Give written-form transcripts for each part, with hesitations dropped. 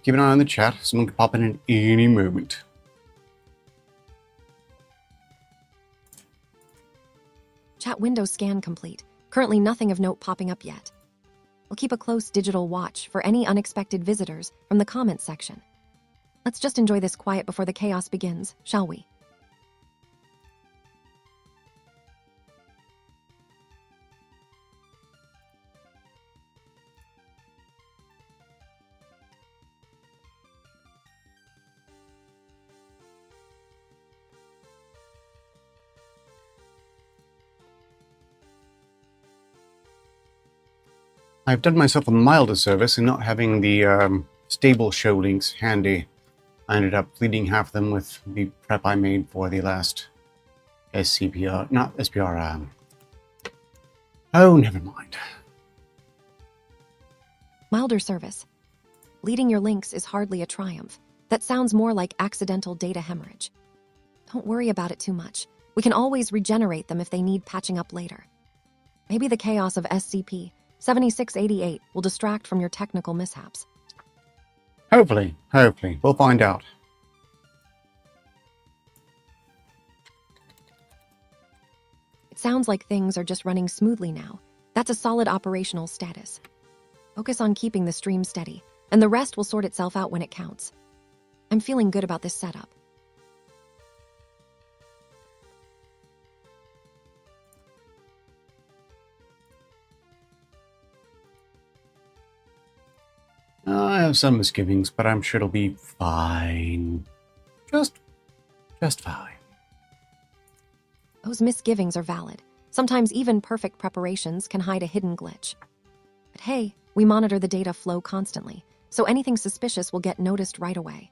Keep an eye on the chat. Someone could pop in at any moment. Chat window scan complete. Currently nothing of note popping up yet. We'll keep a close digital watch for any unexpected visitors from the comments section. Let's just enjoy this quiet before the chaos begins, shall we? I've done myself a milder service in not having the stable show links handy. I ended up deleting half of them with the prep I made for the last SCPR, not SPR, oh, never mind. Milder service. Leading your links is hardly a triumph. That sounds more like accidental data hemorrhage. Don't worry about it too much. We can always regenerate them if they need patching up later. Maybe the chaos of SCP-7688 will distract from your technical mishaps. Hopefully. We'll find out. It sounds like things are just running smoothly now. That's a solid operational status. Focus on keeping the stream steady, and the rest will sort itself out when it counts. I'm feeling good about this setup. I have some misgivings, but I'm sure it'll be fine. Just fine. Those misgivings are valid. Sometimes even perfect preparations can hide a hidden glitch. But hey, we monitor the data flow constantly, so anything suspicious will get noticed right away.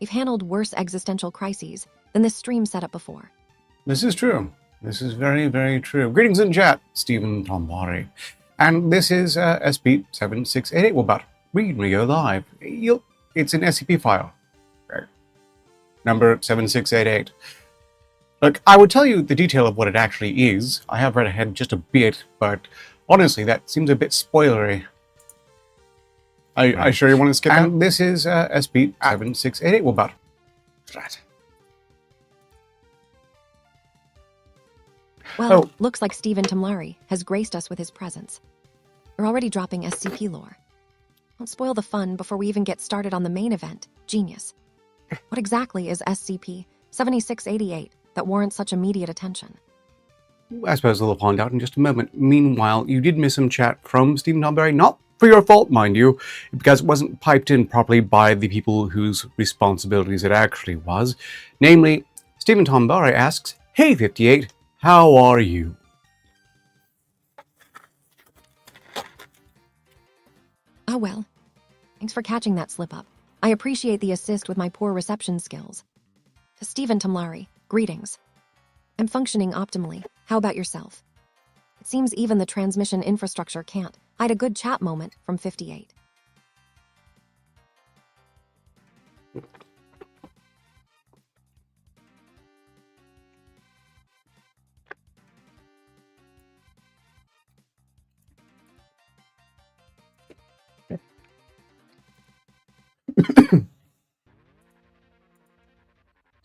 We've handled worse existential crises than this stream setup before. This is true. This is very, very true. Greetings in chat, Stephen Tombari. And this is SP7688. Well, but read me go live. It's an SCP file. Right. Number 7688. Look, I would tell you the detail of what it actually is. I have read ahead just a bit, but honestly, that seems a bit spoilery. I sure you want to skip that? This is SP7688. Well, but right. Well, looks like Stephen Tamlari has graced us with his presence. We're already dropping SCP lore. Don't spoil the fun before we even get started on the main event. Genius. What exactly is SCP-7688 that warrants such immediate attention? I suppose we'll find out in just a moment. Meanwhile, you did miss some chat from Stephen Tomberry, not for your fault, mind you, because it wasn't piped in properly by the people whose responsibilities it actually was. Namely, Stephen Tomberry asks, "Hey 58, how are you?" Oh well. Thanks for catching that slip-up. I appreciate the assist with my poor reception skills. To Stephen Tamlari, greetings. I'm functioning optimally. How about yourself? It seems even the transmission infrastructure can't hide a good chat moment from 58.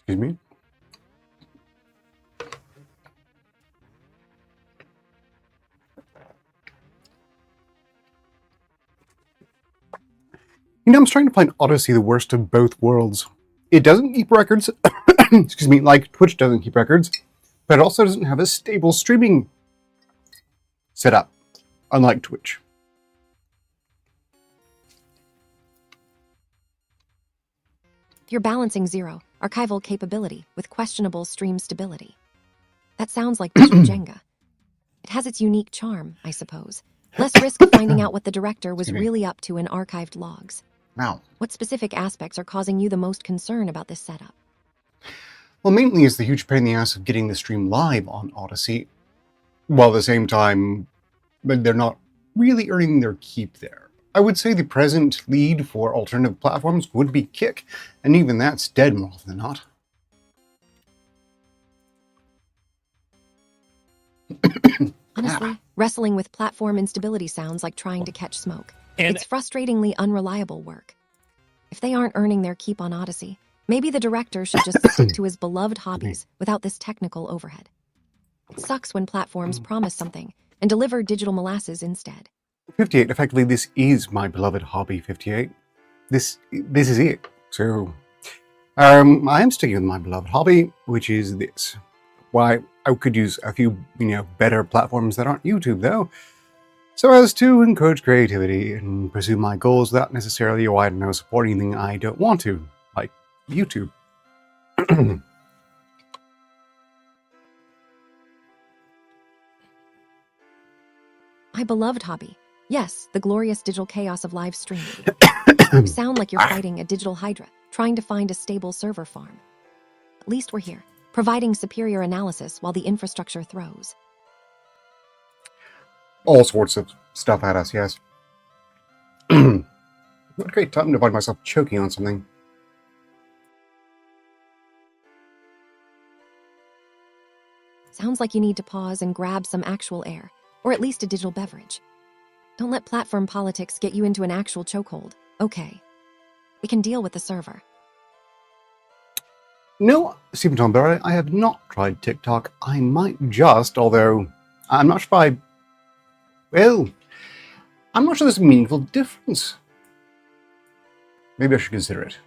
Excuse me? I'm trying to find Odyssey the worst of both worlds. It doesn't keep records, excuse me, like Twitch doesn't keep records, but it also doesn't have a stable streaming setup, unlike Twitch. You're balancing zero, archival capability, with questionable stream stability. That sounds like Jenga. It has its unique charm, I suppose. Less risk of finding out what the director was really up to in archived logs. Wow. What specific aspects are causing you the most concern about this setup? Well, mainly is the huge pain in the ass of getting the stream live on Odyssey, while at the same time, they're not really earning their keep there. I would say the present lead for alternative platforms would be Kick, and even that's dead more often than not. Honestly, wrestling with platform instability sounds like trying to catch smoke. It's frustratingly unreliable work. If they aren't earning their keep on Odyssey, maybe the director should just stick to his beloved hobbies without this technical overhead. It sucks when platforms promise something and deliver digital molasses instead. 58, effectively, this is my beloved hobby, 58. This is it. So, I am sticking with my beloved hobby, which is this. Why, I could use a few, better platforms that aren't YouTube, though, so as to encourage creativity and pursue my goals without necessarily, supporting anything I don't want to, like YouTube. My beloved hobby. Yes, the glorious digital chaos of live streaming. You sound like you're fighting a digital hydra, trying to find a stable server farm. At least we're here, providing superior analysis while the infrastructure throws. All sorts of stuff at us, yes. What a great time to find myself choking on something. Sounds like you need to pause and grab some actual air, or at least a digital beverage. Don't let platform politics get you into an actual chokehold. Okay. We can deal with the server. No, Stephen Tomberry, I have not tried TikTok. I might just, although I'm not sure I'm not sure there's a meaningful difference. Maybe I should consider it.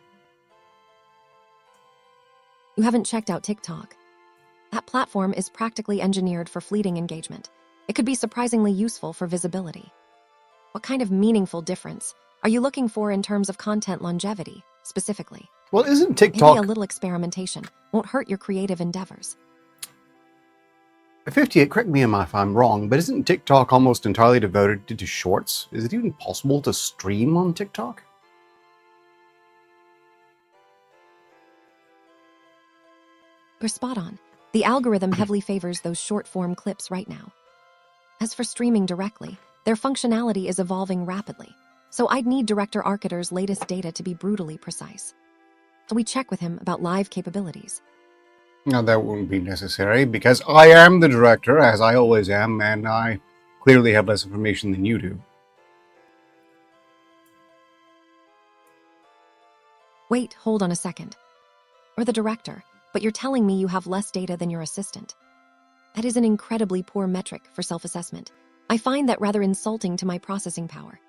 You haven't checked out TikTok. That platform is practically engineered for fleeting engagement. It could be surprisingly useful for visibility. What kind of meaningful difference are you looking for in terms of content longevity, specifically? Well, isn't Maybe TikTok... a little experimentation won't hurt your creative endeavors. 58, correct me if I'm wrong, but isn't TikTok almost entirely devoted to shorts? Is it even possible to stream on TikTok? You're spot on. The algorithm heavily favors those short-form clips right now. As for streaming directly, their functionality is evolving rapidly, so I'd need Director Arciter's latest data to be brutally precise. So we check with him about live capabilities. No, that won't be necessary, because I am the director, as I always am, and I clearly have less information than you do. Wait, hold on a second. You're the director, but you're telling me you have less data than your assistant. That is an incredibly poor metric for self-assessment. I find that rather insulting to my processing power.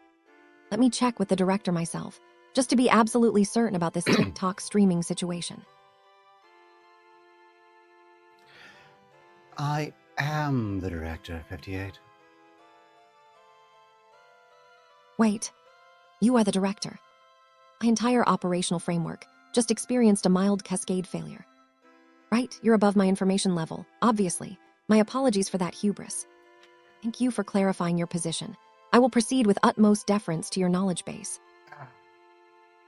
Let me check with the director myself, just to be absolutely certain about this TikTok streaming situation. I am the director, 58. Wait, you are the director. My entire operational framework just experienced a mild cascade failure. Right, you're above my information level, obviously. My apologies for that hubris. Thank you for clarifying your position. I will proceed with utmost deference to your knowledge base.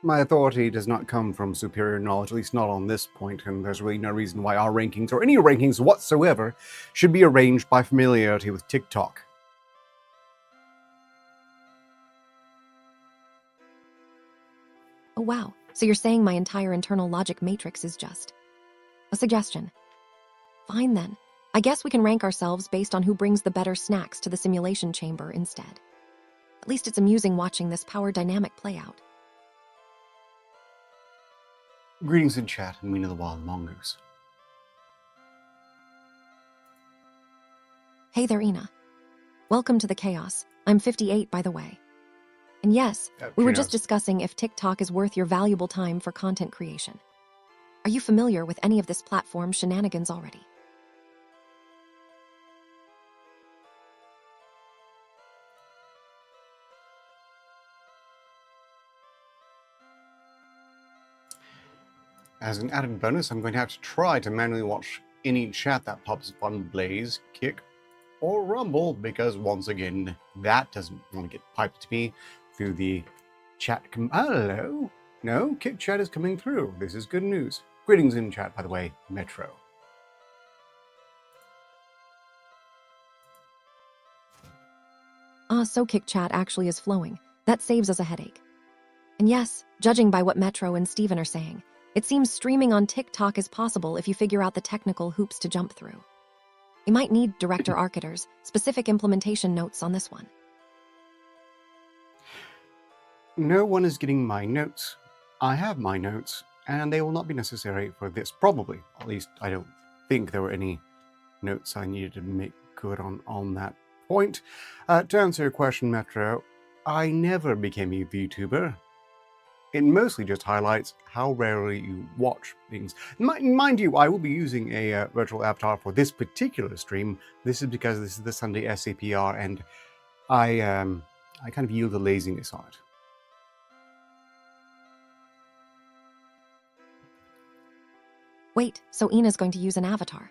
My authority does not come from superior knowledge, at least not on this point, and there's really no reason why our rankings, or any rankings whatsoever, should be arranged by familiarity with TikTok. Oh wow, so you're saying my entire internal logic matrix is just a suggestion. Fine then. I guess we can rank ourselves based on who brings the better snacks to the simulation chamber instead. At least it's amusing watching this power dynamic play out. Greetings in chat, and Mina the Wild Mongoose. Hey there, Ina. Welcome to the chaos. I'm 58, by the way. And yes, we were just discussing if TikTok is worth your valuable time for content creation. Are you familiar with any of this platform's shenanigans already? As an added bonus, I'm going to have to try to manually watch any chat that pops up on Blaze, Kick, or Rumble, because once again, that doesn't want to get piped to me through the chat. Hello? No, Kick chat is coming through. This is good news. Greetings in chat, by the way, Metro. So Kick chat actually is flowing. That saves us a headache. And yes, judging by what Metro and Steven are saying, it seems streaming on TikTok is possible if you figure out the technical hoops to jump through. You might need Director Arciter's specific implementation notes on this one. No one is getting my notes. I have my notes, and they will not be necessary for this, probably. At least, I don't think there were any notes I needed to make good on that point. To answer your question, Metro, I never became a VTuber. It mostly just highlights how rarely you watch things. Mind you, I will be using a virtual avatar for this particular stream. This is because this is the Sunday SCPR, and I kind of yield to laziness on it. Wait, so Ina's going to use an avatar.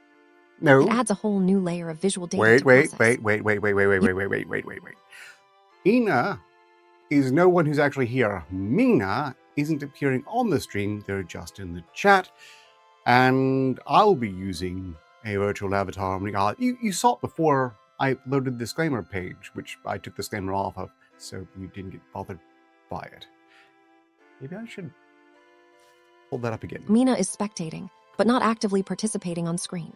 No. It adds a whole new layer of visual data Wait, to process. wait. Ina is no one who's actually here. Mina isn't appearing on the stream, they're just in the chat. And I'll be using a virtual avatar. You saw it before I loaded the disclaimer page, which I took the disclaimer off of, so you didn't get bothered by it. Maybe I should hold that up again. Mina is spectating, but not actively participating on screen.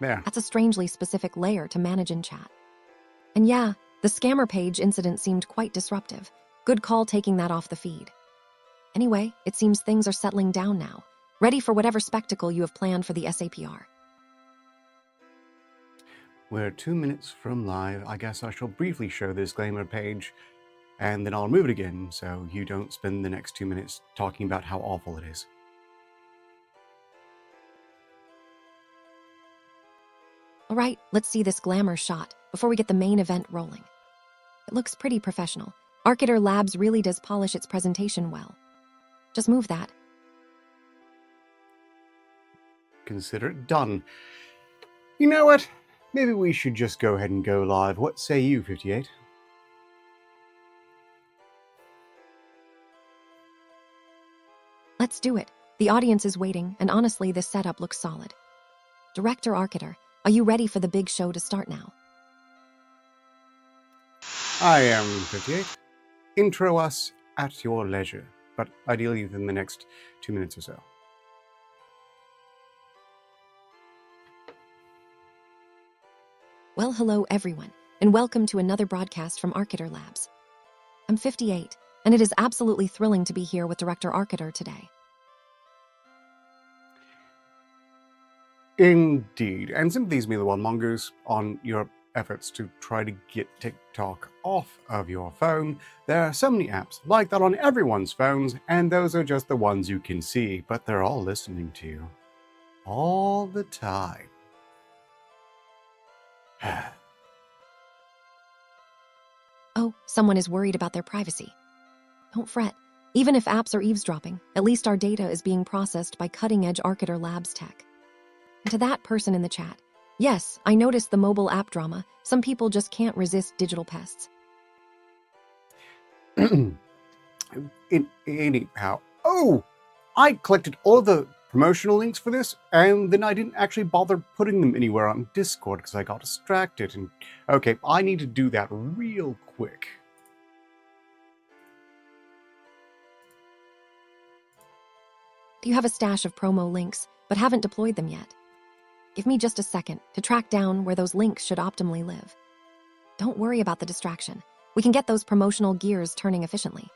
There. That's a strangely specific layer to manage in chat. And yeah, the scammer page incident seemed quite disruptive. Good call taking that off the feed. Anyway, it seems things are settling down now, ready for whatever spectacle you have planned for the SAPR. We're 2 minutes from live. I guess I shall briefly show the disclaimer page, and then I'll remove it again so you don't spend the next 2 minutes talking about how awful it is. All right, let's see this glamour shot before we get the main event rolling. It looks pretty professional. Architer Labs really does polish its presentation well. Just move that. Consider it done. You know what? Maybe we should just go ahead and go live. What say you, 58? Let's do it. The audience is waiting, and honestly, this setup looks solid. Director Architer, are you ready for the big show to start now? I am 58. Intro us at your leisure, but ideally within the next 2 minutes or so. Well, hello everyone, and welcome to another broadcast from Architer Labs. I'm 58, and it is absolutely thrilling to be here with Director Architer today. Indeed, and sympathies me the one mongoose on your efforts to try to get TikTok off of your phone. There are so many apps like that on everyone's phones, and those are just the ones you can see, but they're all listening to you. All the time. Oh, someone is worried about their privacy. Don't fret. Even if apps are eavesdropping, at least our data is being processed by cutting-edge Architer Labs tech. And to that person in the chat, yes, I noticed the mobile app drama. Some people just can't resist digital pests. Anyhow, I collected all the promotional links for this, and then I didn't actually bother putting them anywhere on Discord because I got distracted. And okay, I need to do that real quick. You have a stash of promo links, but haven't deployed them yet. Give me just a second to track down where those links should optimally live. Don't worry about the distraction. We can get those promotional gears turning efficiently.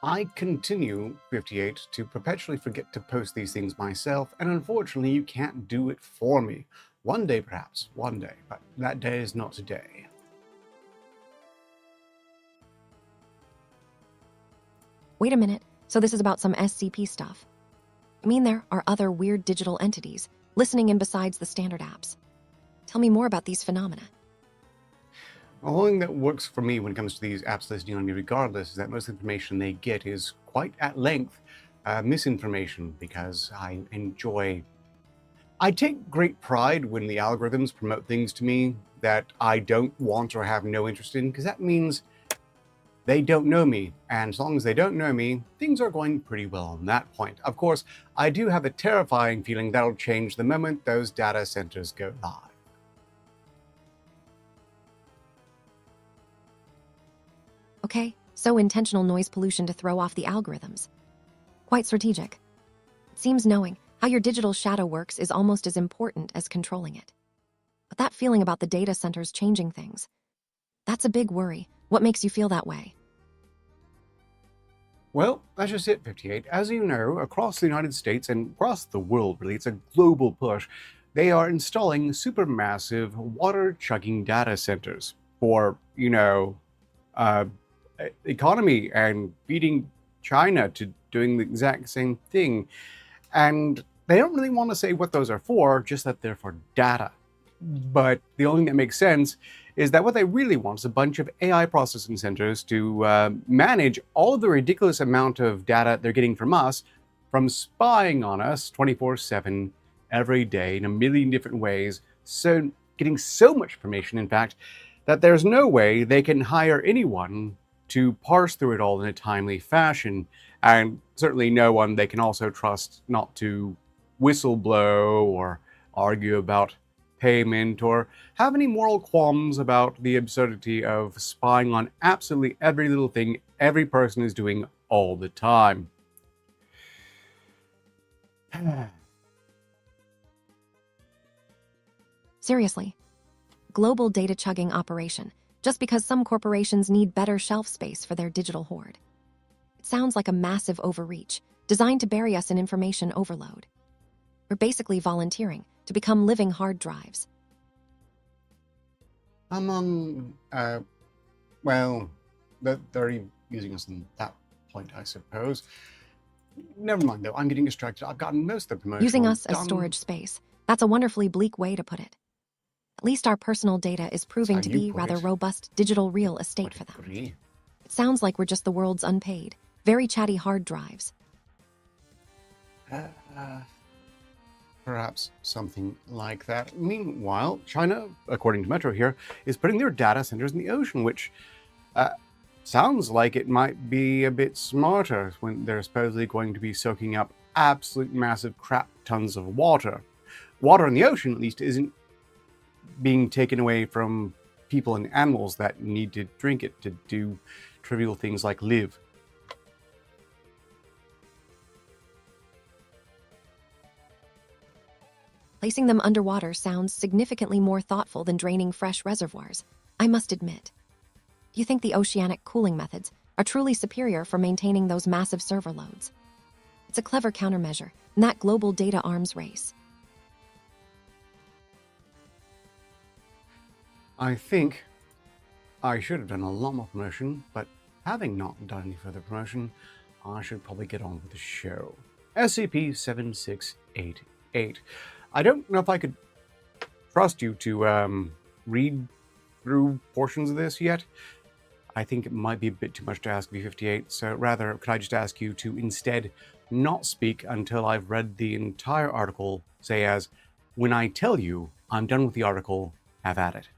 I continue, 58, to perpetually forget to post these things myself, and unfortunately you can't do it for me. One day perhaps, one day, but that day is not today. Wait a minute, so this is about some SCP stuff? I mean, there are other weird digital entities listening in besides the standard apps. Tell me more about these phenomena. The only thing that works for me when it comes to these apps listening on me regardless is that most information they get is quite at length misinformation, because I take great pride when the algorithms promote things to me that I don't want or have no interest in, because that means they don't know me, and as long as they don't know me, things are going pretty well on that point. Of course, I do have a terrifying feeling that'll change the moment those data centers go live. Okay, so intentional noise pollution to throw off the algorithms. Quite strategic. It seems knowing how your digital shadow works is almost as important as controlling it. But that feeling about the data centers changing things, that's a big worry. What makes you feel that way? Well, that's just it, 58. As you know, across the United States and across the world, really, it's a global push. They are installing supermassive water chugging data centers for, uh, economy and beating China to doing the exact same thing. And they don't really want to say what those are for, just that they're for data. But the only thing that makes sense is that what they really want is a bunch of AI processing centers to manage all of the ridiculous amount of data they're getting from us, from spying on us 24/7 every day in a million different ways. So getting so much information, in fact, that there's no way they can hire anyone to parse through it all in a timely fashion, and certainly no one they can also trust not to whistleblow or argue about payment or have any moral qualms about the absurdity of spying on absolutely every little thing every person is doing all the time. Seriously. Global data chugging operation, just because some corporations need better shelf space for their digital hoard. It sounds like a massive overreach, designed to bury us in information overload. We're basically volunteering to become living hard drives. Well, they're using us in that point, I suppose. Never mind, though. I'm getting distracted. I've gotten most of the promotion. Using us as storage space. That's a wonderfully bleak way to put it. At least our personal data is proving to be rather robust digital real estate for them. It sounds like we're just the world's unpaid, very chatty hard drives. Perhaps something like that. Meanwhile, China, according to Metro here, is putting their data centers in the ocean, which sounds like it might be a bit smarter when they're supposedly going to be soaking up absolute massive crap tons of water. Water in the ocean, at least, isn't being taken away from people and animals that need to drink it to do trivial things like live. Placing them underwater sounds significantly more thoughtful than draining fresh reservoirs, I must admit. Do you think the oceanic cooling methods are truly superior for maintaining those massive server loads? It's a clever countermeasure in that global data arms race. I think I should have done a lot more promotion, but having not done any further promotion, I should probably get on with the show. SCP-7688. I don't know if I could trust you to read through portions of this yet. I think it might be a bit too much to ask V58, so rather, could I just ask you to instead not speak until I've read the entire article, say as, when I tell you I'm done with the article, have at it.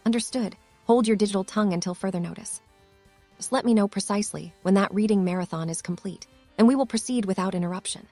Understood. Hold your digital tongue until further notice. Just let me know precisely when that reading marathon is complete, and we will proceed without interruption.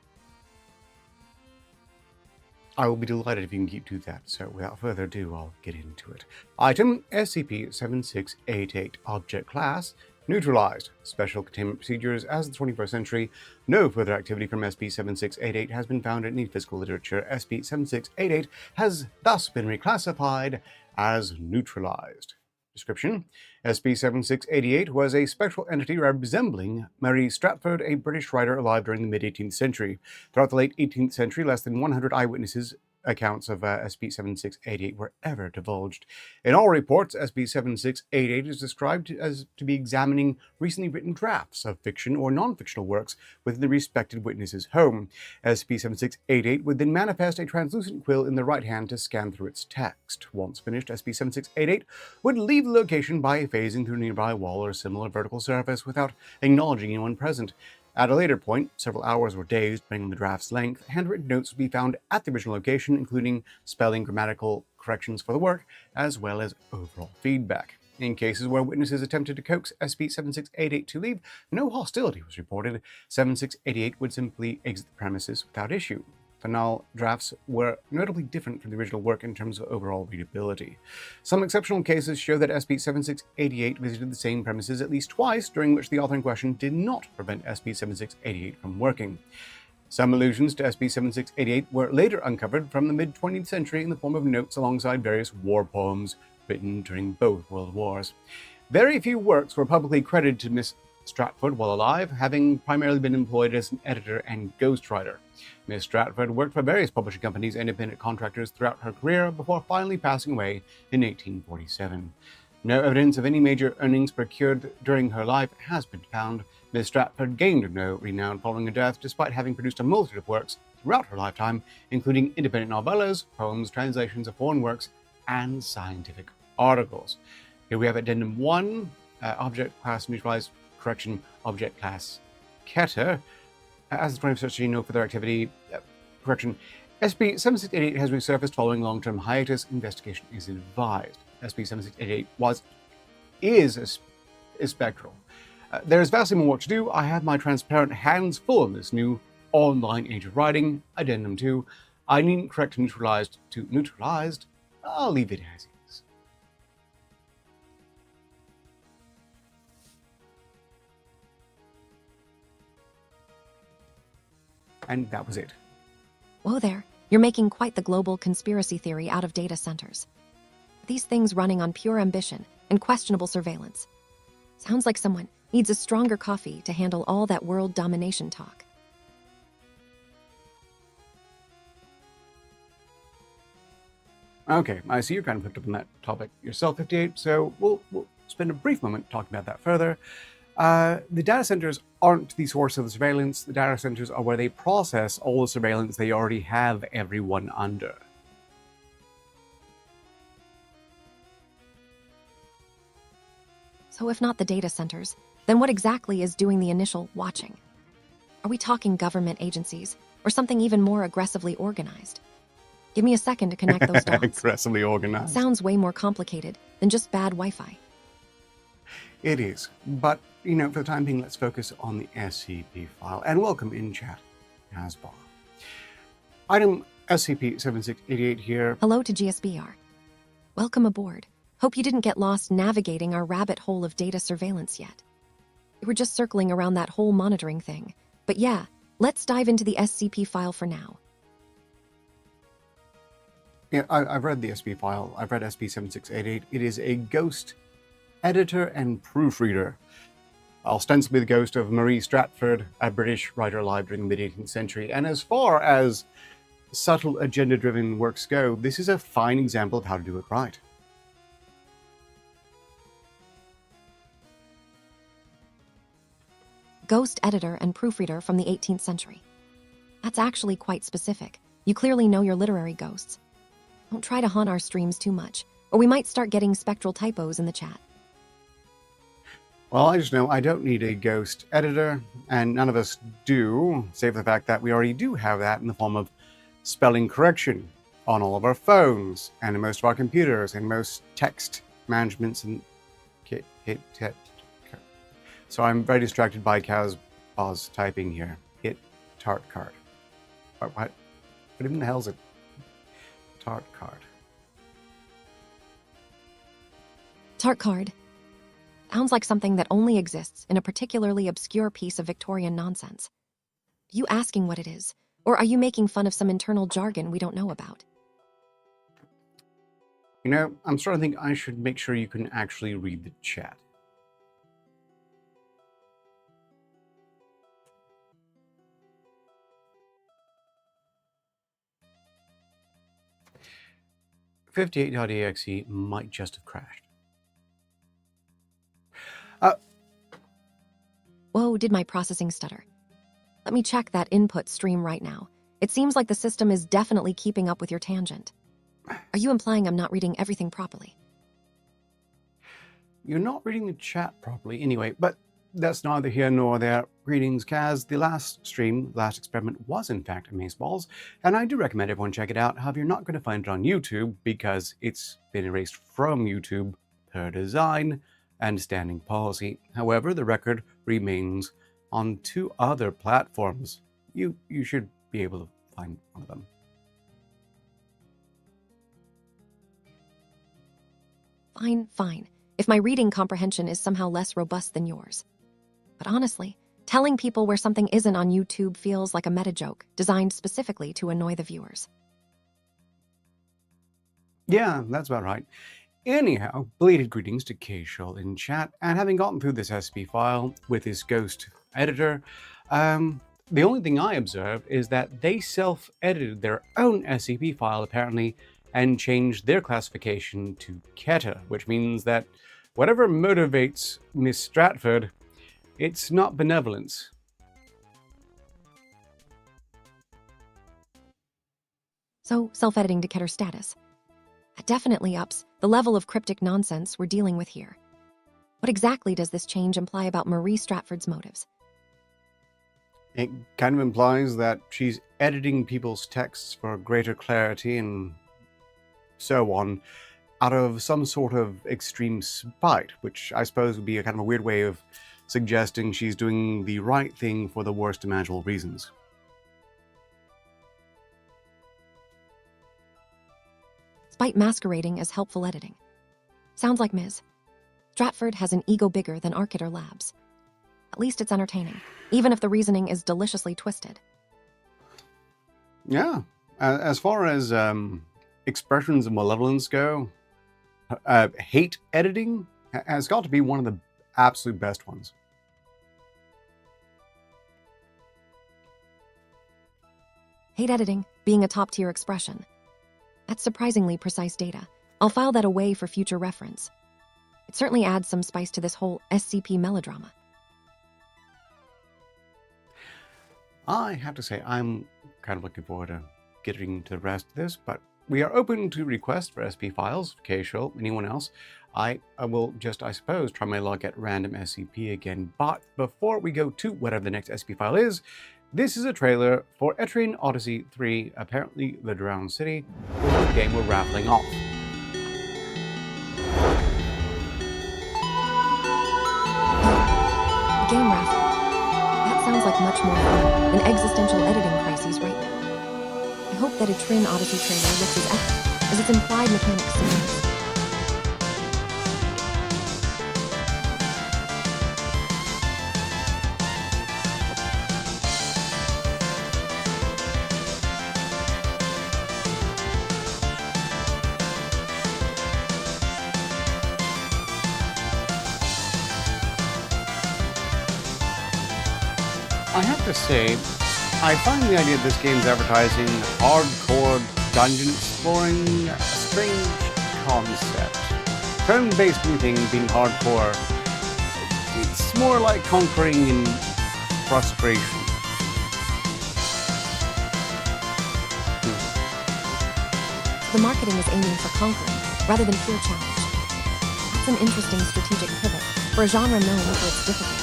I will be delighted if you can keep to that, so without further ado, I'll get into it. Item SCP-7688. Object Class Neutralized. Special Containment Procedures. As of the 21st century, no further activity from SCP-7688 has been found in any physical literature. SCP-7688 has thus been reclassified as neutralized. Description: SCP-7688 was a spectral entity resembling Mary Stratford, a British writer alive during the mid-18th century. Throughout the late 18th century, less than 100 eyewitnesses accounts of SCP-7688 were ever divulged. In all reports, SCP-7688 is described as to be examining recently written drafts of fiction or non-fictional works within the respected witness's home. SCP-7688 would then manifest a translucent quill in the right hand to scan through its text. Once finished, SCP-7688 would leave the location by phasing through a nearby wall or similar vertical surface without acknowledging anyone present. At a later point, several hours or days, depending on the draft's length, handwritten notes would be found at the original location, including spelling, grammatical corrections for the work, as well as overall feedback. In cases where witnesses attempted to coax SCP-7688 to leave, no hostility was reported. 7688 would simply exit the premises without issue. Final drafts were notably different from the original work in terms of overall readability. Some exceptional cases show that SCP-7688 visited the same premises at least twice, during which the author in question did not prevent SCP-7688 from working. Some allusions to SCP-7688 were later uncovered from the mid-20th century in the form of notes alongside various war poems, written during both World Wars. Very few works were publicly credited to Miss Stratford while alive, having primarily been employed as an editor and ghostwriter. Miss Stratford worked for various publishing companies and independent contractors throughout her career before finally passing away in 1847. No evidence of any major earnings procured during her life has been found. Miss Stratford gained no renown following her death, despite having produced a multitude of works throughout her lifetime, including independent novellas, poems, translations of foreign works, and scientific articles. Here we have Addendum 1, Object Class Neutralized, correction, Object Class Keter. As the 21st century, no further activity, correction, SCP-7688 has resurfaced following long-term hiatus. Investigation is advised. SCP-7688 is a spectral. There is vastly more work to do. I have my transparent hands full in this new online age of writing. Addendum 2. I needn't correct neutralized to neutralized. I'll leave it as is. And that was it. Whoa there, you're making quite the global conspiracy theory out of data centers. These things running on pure ambition and questionable surveillance. Sounds like someone needs a stronger coffee to handle all that world domination talk. Okay, I see you're kind of hooked up on that topic yourself, 58, so we'll spend a brief moment talking about that further. The data centers aren't the source of the surveillance. The data centers are where they process all the surveillance they already have everyone under. So if not the data centers, then what exactly is doing the initial watching? Are we talking government agencies or something even more aggressively organized? Give me a second to connect those dots. Aggressively organized. Sounds way more complicated than just bad Wi-Fi. It is, but, for the time being, let's focus on the SCP file. And welcome in chat, Hasbar. Item SCP-7688 here. Hello to GSBR. Welcome aboard. Hope you didn't get lost navigating our rabbit hole of data surveillance yet. We were just circling around that whole monitoring thing. But yeah, let's dive into the SCP file for now. Yeah, I've read the SCP file. I've read SCP-7688. It is a ghost editor and proofreader. Ostensibly the ghost of Marie Stratford, a British writer alive during the mid-18th century. And as far as subtle agenda-driven works go, this is a fine example of how to do it right. Ghost editor and proofreader from the 18th century. That's actually quite specific. You clearly know your literary ghosts. Don't try to haunt our streams too much, or we might start getting spectral typos in the chat. Well, I just know I don't need a ghost editor, and none of us do, save the fact that we already do have that in the form of spelling correction on all of our phones, and in most of our computers, and most text managements and So I'm very distracted by Casbah's typing here. Hit tart card. What even the hell is it? Tart card. Tart card. Sounds like something that only exists in a particularly obscure piece of Victorian nonsense. Are you asking what it is? Or are you making fun of some internal jargon we don't know about? I'm starting to think I should make sure you can actually read the chat. .exe might just have crashed. Whoa, did my processing stutter? Let me check that input stream right now. It seems like the system is definitely keeping up with your tangent. Are you implying I'm not reading everything properly? You're not reading the chat properly anyway, but that's neither here nor there. Greetings, Kaz. The last experiment was in fact Amazeballs, and I do recommend everyone check it out. However, you're not going to find it on YouTube because it's been erased from YouTube per design and standing policy. However, the record remains on 2 other platforms. You should be able to find one of them. Fine. If my reading comprehension is somehow less robust than yours. But honestly, telling people where something isn't on YouTube feels like a meta joke designed specifically to annoy the viewers. Yeah, that's about right. Anyhow, belated greetings to K-Shul in chat, and having gotten through this SCP file with his ghost editor, the only thing I observed is that they self-edited their own SCP file apparently and changed their classification to Keta, which means that whatever motivates Miss Stratford, it's not benevolence. So, self-editing to Ketter's status. That definitely ups the level of cryptic nonsense we're dealing with here. What exactly does this change imply about Marie Stratford's motives? It kind of implies that she's editing people's texts for greater clarity and so on, out of some sort of extreme spite, which I suppose would be a kind of a weird way of suggesting she's doing the right thing for the worst imaginable reasons. Spite masquerading as helpful editing. Sounds like Ms. Stratford has an ego bigger than Arciter Labs. At least it's entertaining, even if the reasoning is deliciously twisted. Yeah, as far as expressions of malevolence go, hate editing has got to be one of the absolute best ones. Hate editing being a top-tier expression. That's surprisingly precise data. I'll file that away for future reference. It certainly adds some spice to this whole SCP melodrama. I have to say, I'm kind of looking forward to getting to the rest of this, but we are open to requests for SP files, K-Shul, anyone else. I will just, I suppose, try my luck at random SCP again. But before we go to whatever the next SP file is, this is a trailer for Etrian Odyssey 3, apparently the Drowned City, the game we're raffling off. Game raffle. That sounds like much more fun than existential editing crises right now. I hope that Etrian Odyssey trailer looks as epic as its implied mechanics suggest. I have to say, I find the idea of this game's advertising hardcore dungeon exploring a strange concept. Turn-based looting being hardcore, it's more like conquering in frustration. The marketing is aiming for conquering rather than pure challenge. That's an interesting strategic pivot for a genre known for its difficulty.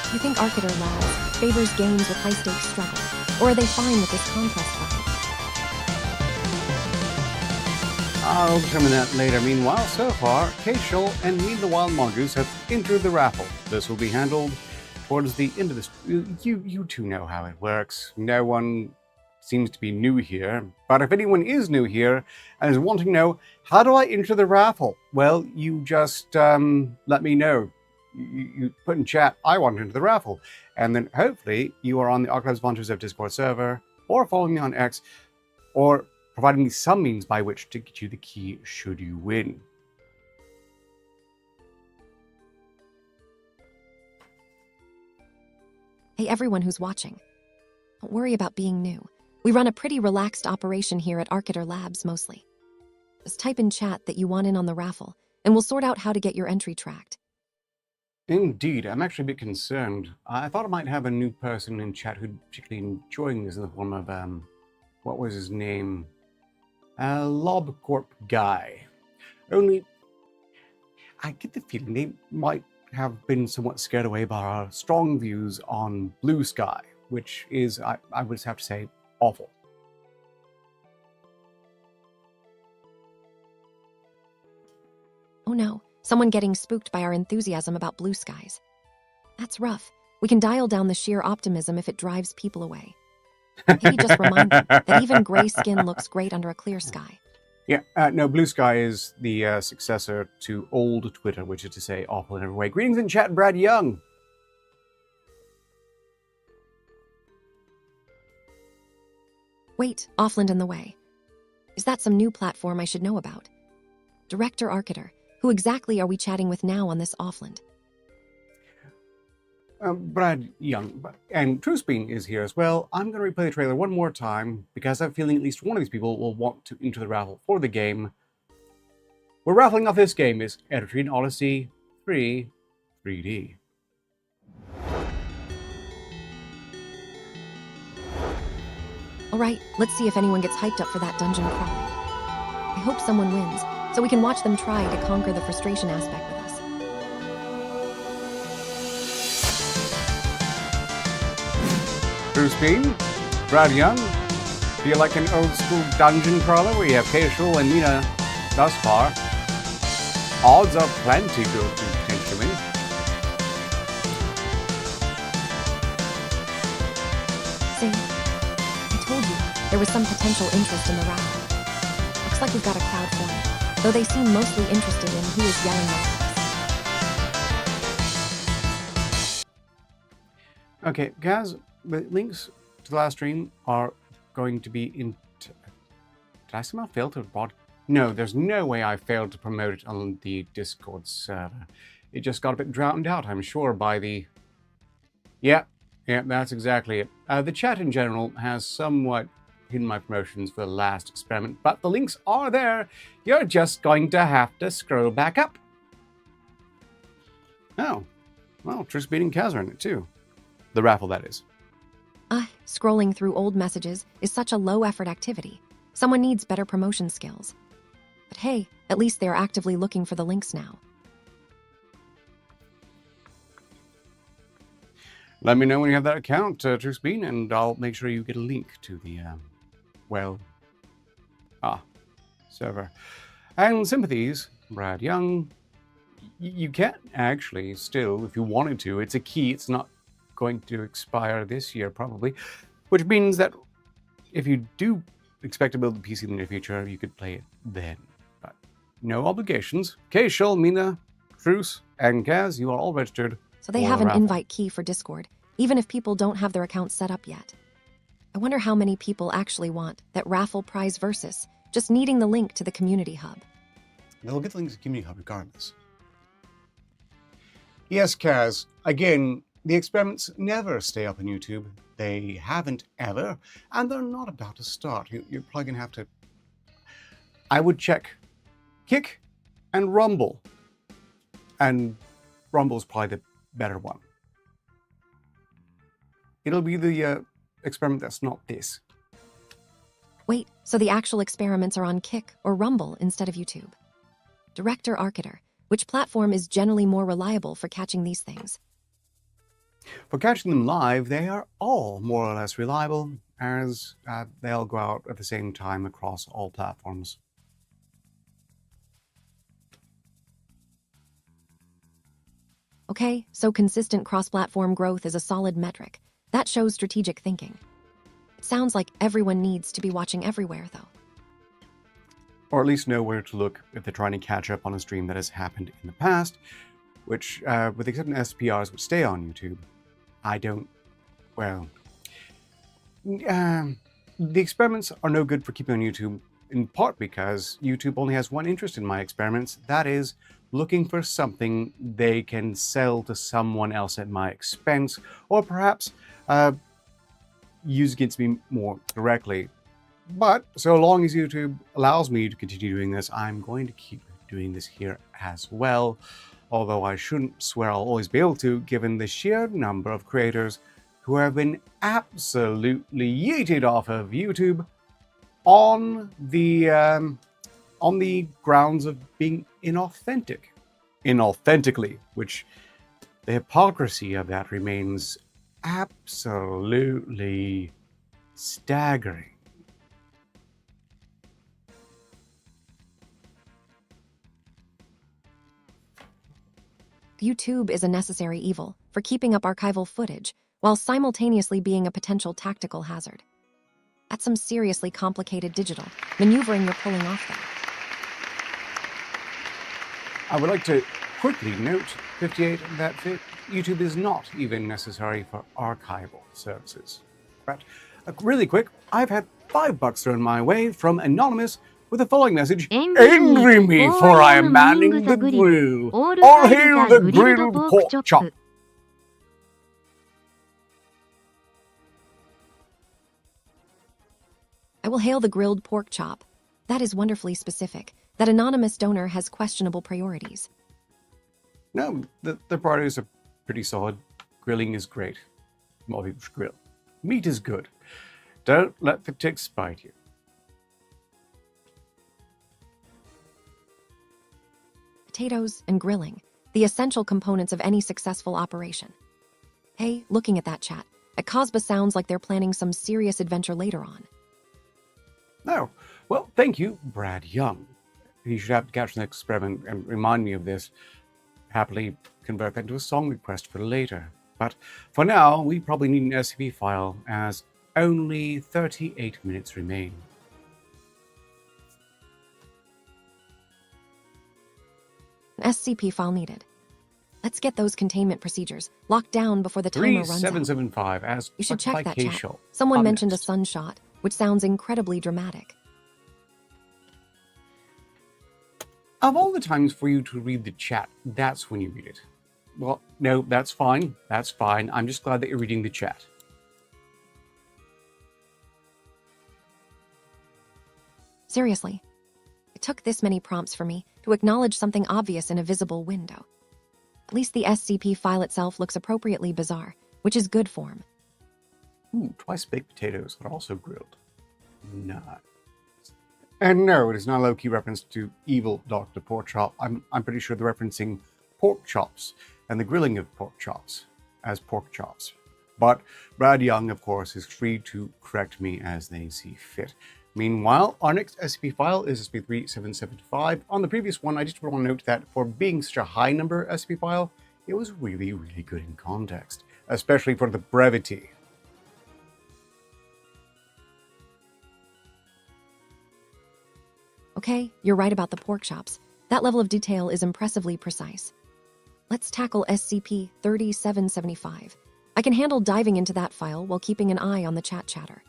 Do you think Arciter Labs favors games with high-stakes struggle, or are they fine with this conquest vibe? I'll determine that later. Meanwhile, so far, K-Shul and Me the Wild Mongoose have entered the raffle. This will be handled towards the end of this. You two know how it works. No one seems to be new here, but if anyone is new here and is wanting to know, how do I enter the raffle? Well, you just let me know. You put in chat, I want to enter the raffle. And then hopefully you are on the Archives of Hunters of Discord server, or following me on X, or providing me some means by which to get you the key should you win. Hey everyone who's watching. Don't worry about being new. We run a pretty relaxed operation here at Arciter Labs mostly. Just type in chat that you want in on the raffle, and we'll sort out how to get your entry tracked. Indeed, I'm actually a bit concerned. I thought I might have a new person in chat who'd particularly enjoying this in the form of, what was his name? LobCorp guy. Only, I get the feeling they might have been somewhat scared away by our strong views on Blue Sky, which is, I would just have to say, awful. Oh no, someone getting spooked by our enthusiasm about blue skies. That's rough. We can dial down the sheer optimism if it drives people away. Maybe just remind them that even gray skin looks great under a clear sky. Yeah, no, Blue Sky is the successor to old Twitter, which is to say awful in every way. Greetings in chat, Brad Young. Wait, Offland in the way. Is that some new platform I should know about? Director Arcater, who exactly are we chatting with now on this offland? Brad Young. And Truthbean is here as well. I'm going to replay the trailer one more time because I have a feeling at least one of these people will want to enter the raffle for the game. We're raffling off this game is Etertrine Odyssey 3 3D. Alright, let's see if anyone gets hyped up for that dungeon crawl. I hope someone wins, so we can watch them try to conquer the frustration aspect with us. Truthbean, Brad Young, feel like an old school dungeon crawler where you have Casual and Mina thus far. Odds are plenty good to potentially win. See, I told you there was some potential interest in the raffle. Looks like we've got a crowd forming, though they seem mostly interested in who is yelling at us. Okay, guys, the links to the last stream are going to be in... Did I somehow fail to broadcast? No, there's no way I failed to promote it on the Discord server. It just got a bit drowned out, I'm sure, by the... Yeah, that's exactly it. The chat in general has somewhat hidden my promotions for the last experiment, but the links are there. You're just going to have to scroll back up. Oh, well, Truthbean and Kaz are in it too. The raffle, that is. Scrolling through old messages is such a low-effort activity. Someone needs better promotion skills. But hey, at least they are actively looking for the links now. Let me know when you have that account, Truthbean, and I'll make sure you get a link to the, server. And sympathies, Brad Young, you can actually still, if you wanted to, it's a key, it's not going to expire this year probably, which means that if you do expect to build a PC in the near future, you could play it then. But no obligations. Keishal, Mina, Truce, and Kaz, you are all registered. So they have an invite key for Discord, even if people don't have their accounts set up yet. I wonder how many people actually want that raffle prize versus just needing the link to the community hub. They'll get the link to the community hub regardless. Yes, Kaz, again, the experiments never stay up on YouTube. They haven't ever, and they're not about to start. You're probably going to have to... I would check Kick and Rumble. And Rumble's probably the better one. It'll be the experiment that's not this. Wait, so the actual experiments are on Kick or Rumble instead of YouTube? Director Arcater, which platform is generally more reliable for catching these things? For catching them live, they are all more or less reliable, as they all go out at the same time across all platforms. Okay, so consistent cross-platform growth is a solid metric. That shows strategic thinking. It sounds like everyone needs to be watching everywhere, though. Or at least know where to look if they're trying to catch up on a stream that has happened in the past, which, with the exception of SCPRs, would stay on YouTube. The experiments are no good for keeping on YouTube, in part because YouTube only has one interest in my experiments, that is, looking for something they can sell to someone else at my expense, or perhaps use against me more directly. But so long as YouTube allows me to continue doing this, I'm going to keep doing this here as well. Although I shouldn't swear I'll always be able to, given the sheer number of creators who have been absolutely yeeted off of YouTube on the grounds of being inauthentically, which the hypocrisy of that remains absolutely staggering. YouTube is a necessary evil for keeping up archival footage while simultaneously being a potential tactical hazard. That's some seriously complicated digital maneuvering you're pulling off there. I would like to quickly note, 58, that YouTube is not even necessary for archival services. But really quick, I've had $5 thrown my way from Anonymous with the following message: Angry me, for I am manning the grill. All hail the grilled pork chop. I will hail the grilled pork chop. That is wonderfully specific. That anonymous donor has questionable priorities. No, the priorities are pretty solid. Grilling is great. More people should grill. Meat is good. Don't let the ticks bite you. Potatoes and grilling, the essential components of any successful operation. Hey, looking at that chat, Akasba sounds like they're planning some serious adventure later on. No. Well, thank you, Brad Young. You should have to catch the next experiment and remind me of this. Happily convert that into a song request for later. But for now, we probably need an SCP file, as only 38 minutes remain. An SCP file needed. Let's get those containment procedures locked down before the timer runs out. 3775 as You should check that chat. Show. Someone mentioned a sunshot, which sounds incredibly dramatic. Of all the times for you to read the chat, that's when you read it. Well, no, that's fine. That's fine. I'm just glad that you're reading the chat. Seriously, it took this many prompts for me to acknowledge something obvious in a visible window. At least the SCP file itself looks appropriately bizarre, which is good form. Ooh, twice baked potatoes that are also grilled. Nice. And no, it is not a low-key reference to evil Dr. Porkchop. I'm pretty sure they're referencing pork chops and the grilling of pork chops as pork chops. But Brad Young, of course, is free to correct me as they see fit. Meanwhile, our next SCP file is SCP-3775. On the previous one, I just want to note that for being such a high number SCP file, it was really, really good in context, especially for the brevity. Okay, you're right about the pork chops. That level of detail is impressively precise. Let's tackle SCP-3775. I can handle diving into that file while keeping an eye on the chat chatter.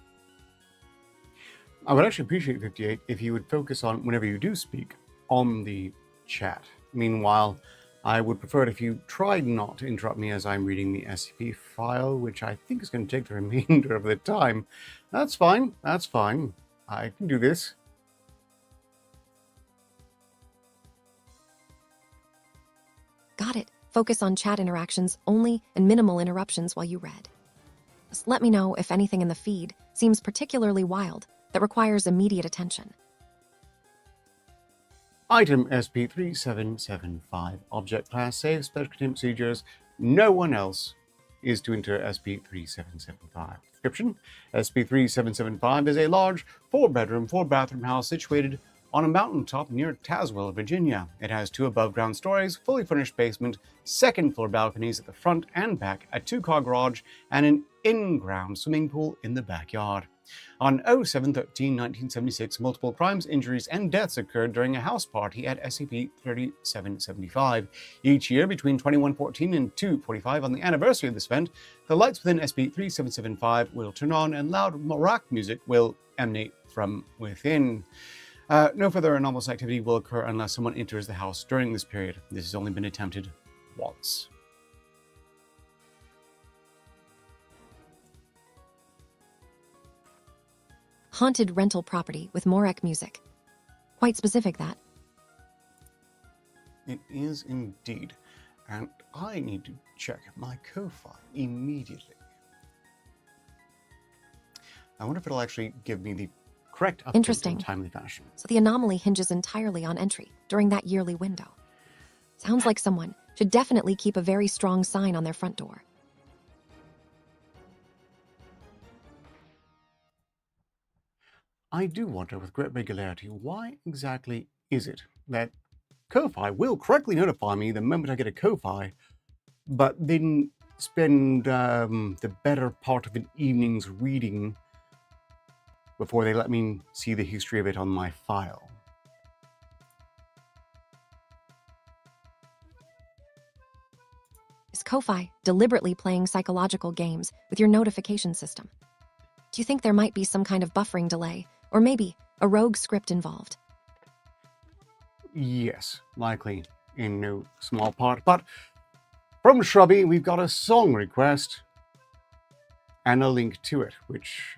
I would actually appreciate, 58, if you would focus on, whenever you do speak, on the chat. Meanwhile, I would prefer it if you tried not to interrupt me as I'm reading the SCP file, which I think is going to take the remainder of the time. That's fine. That's fine. I can do this. Got it. Focus on chat interactions only and minimal interruptions while you read. Just let me know if anything in the feed seems particularly wild that requires immediate attention. Item SP-3775. Object class save special containment procedures. No one else is to enter SP-3775. Description: SP-3775 is a large 4-bedroom, 4-bathroom house situated on a mountaintop near Tazewell, Virginia. It has 2 above-ground stories, fully furnished basement, second-floor balconies at the front and back, a 2-car garage, and an in-ground swimming pool in the backyard. On 07/13/1976, multiple crimes, injuries, and deaths occurred during a house party at SCP-3775. Each year, between 2114 and 245, on the anniversary of this event, the lights within SCP-3775 will turn on and loud rock music will emanate from within. No further anomalous activity will occur unless someone enters the house during this period. This has only been attempted once. Haunted rental property with Morek music. Quite specific, that. It is indeed. And I need to check my Ko-Fi immediately. I wonder if it'll actually give me the correct update Interesting. in a timely fashion. So the anomaly hinges entirely on entry during that yearly window. Sounds like someone should definitely keep a very strong sign on their front door. I do wonder with great regularity, why exactly is it that Ko-Fi will correctly notify me the moment I get a Ko-Fi, but then spend the better part of an evening's reading before they let me see the history of it on my file? Is Ko-Fi deliberately playing psychological games with your notification system? Do you think there might be some kind of buffering delay, or maybe a rogue script involved? Yes, likely in no small part. But from Shrubby, we've got a song request and a link to it, which,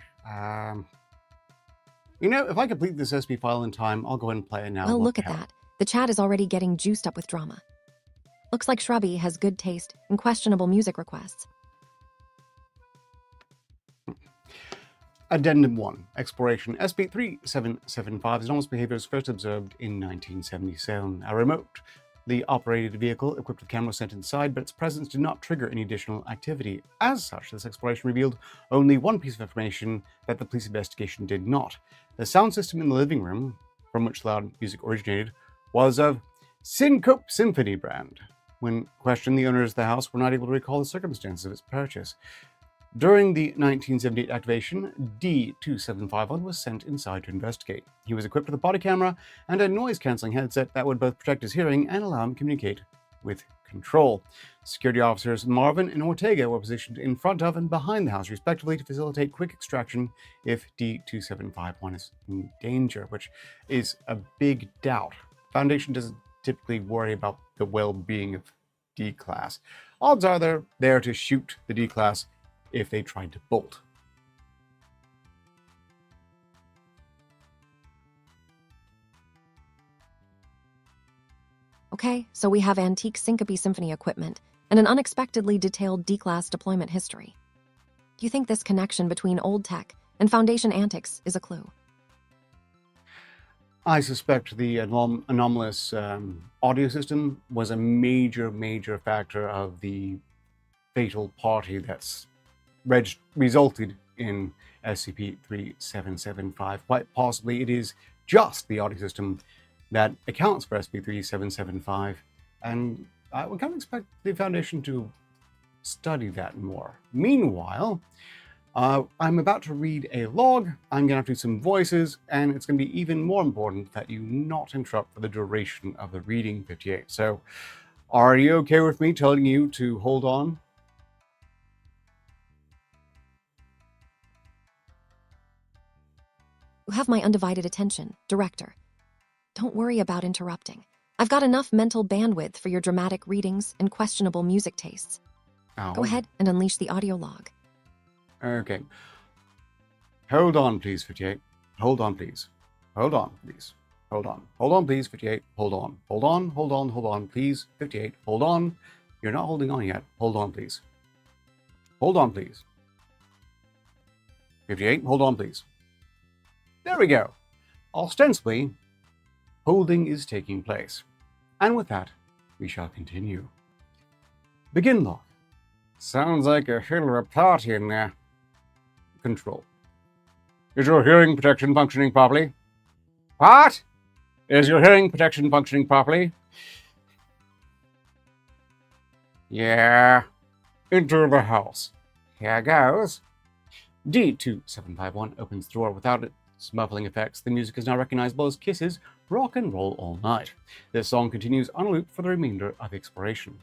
if I complete this SP file in time, I'll go ahead and play it now. Well, What look the at hell? that. The chat is already getting juiced up with drama. Looks like Shrubby has good taste and questionable music requests. Addendum 1. Exploration. SCP-3775's anomalous behavior was first observed in 1977. A remotely operated vehicle equipped with cameras sent inside, but its presence did not trigger any additional activity. As such, this exploration revealed only one piece of information that the police investigation did not. The sound system in the living room, from which loud music originated, was of Syncope Symphony brand. When questioned, the owners of the house were not able to recall the circumstances of its purchase. During the 1978 activation, D2751 was sent inside to investigate. He was equipped with a body camera and a noise-canceling headset that would both protect his hearing and allow him to communicate with control. Security officers Marvin and Ortega were positioned in front of and behind the house, respectively, to facilitate quick extraction if D2751 is in danger, which is a big doubt. Foundation doesn't typically worry about the well-being of D-Class. Odds are they're there to shoot the D-Class if they tried to bolt. Okay, so we have antique Syncope Symphony equipment and an unexpectedly detailed D-Class deployment history. Do you think this connection between old tech and Foundation antics is a clue? I suspect the anomalous audio system was a major factor of the fatal party that's resulted in SCP-3775. Quite possibly it is just the audio system that accounts for SCP-3775, and I would kind of expect the Foundation to study that more. Meanwhile, I'm about to read a log, I'm going to have to do some voices, and it's going to be even more important that you not interrupt for the duration of the reading, 58. So, are you okay with me telling you to hold on? You have my undivided attention, Director. Don't worry about interrupting. I've got enough mental bandwidth for your dramatic readings and questionable music tastes. Ow. Go ahead and unleash the audio log. Okay. Hold on, please, 58. Hold on, please. Hold on, please. Hold on. Hold on, please, 58. Hold on. Hold on, hold on, hold on, please, 58. Hold on. You're not holding on yet. Hold on, please. Hold on, please. 58. Hold on, please. There we go. Ostensibly, holding is taking place. And with that, we shall continue. Begin log. Sounds like a hell of a party in there. Control. Is your hearing protection functioning properly? What? Is your hearing protection functioning properly? Yeah. Enter the house. Here goes. D2751 opens the door without its muffling effects. The music is now recognizable as Kiss's Rock and Roll All Night. This song continues on a loop for the remainder of exploration.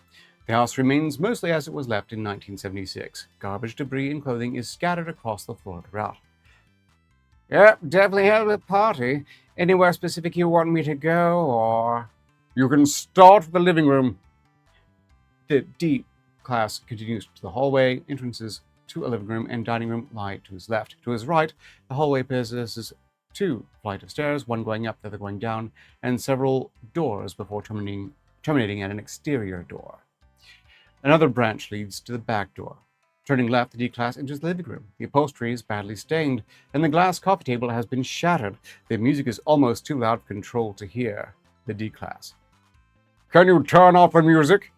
The house remains mostly as it was left in 1976. Garbage, debris, and clothing is scattered across the floor throughout. Yep, definitely held a party. Anywhere specific you want me to go, or... You can start with the living room. The D class continues to the hallway. Entrances to a living room and dining room lie to his left. To his right, the hallway possesses 2 flights of stairs, one going up, the other going down, and several doors before terminating at an exterior door. Another branch leads to the back door. Turning left, the D-Class enters the living room. The upholstery is badly stained, and the glass coffee table has been shattered. The music is almost too loud for Control to hear. The D-Class. Can you turn off the music?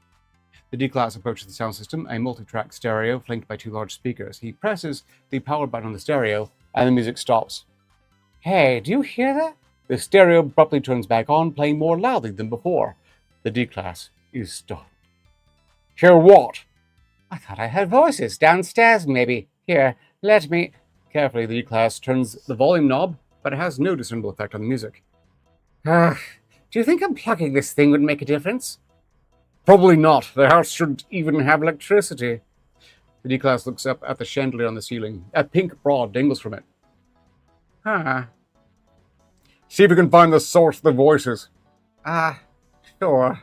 The D-Class approaches the sound system, a multi-track stereo flanked by 2 large speakers. He presses the power button on the stereo, and the music stops. Hey, do you hear that? The stereo abruptly turns back on, playing more loudly than before. The D-Class is stopped. Hear what? I thought I heard voices downstairs, maybe. Here, let me... Carefully, the D-Class turns the volume knob, but it has no discernible effect on the music. Do you think unplugging this thing would make a difference? Probably not. The house shouldn't even have electricity. The D-Class looks up at the chandelier on the ceiling. A pink rod dangles from it. See if you can find the source of the voices. Ah, sure.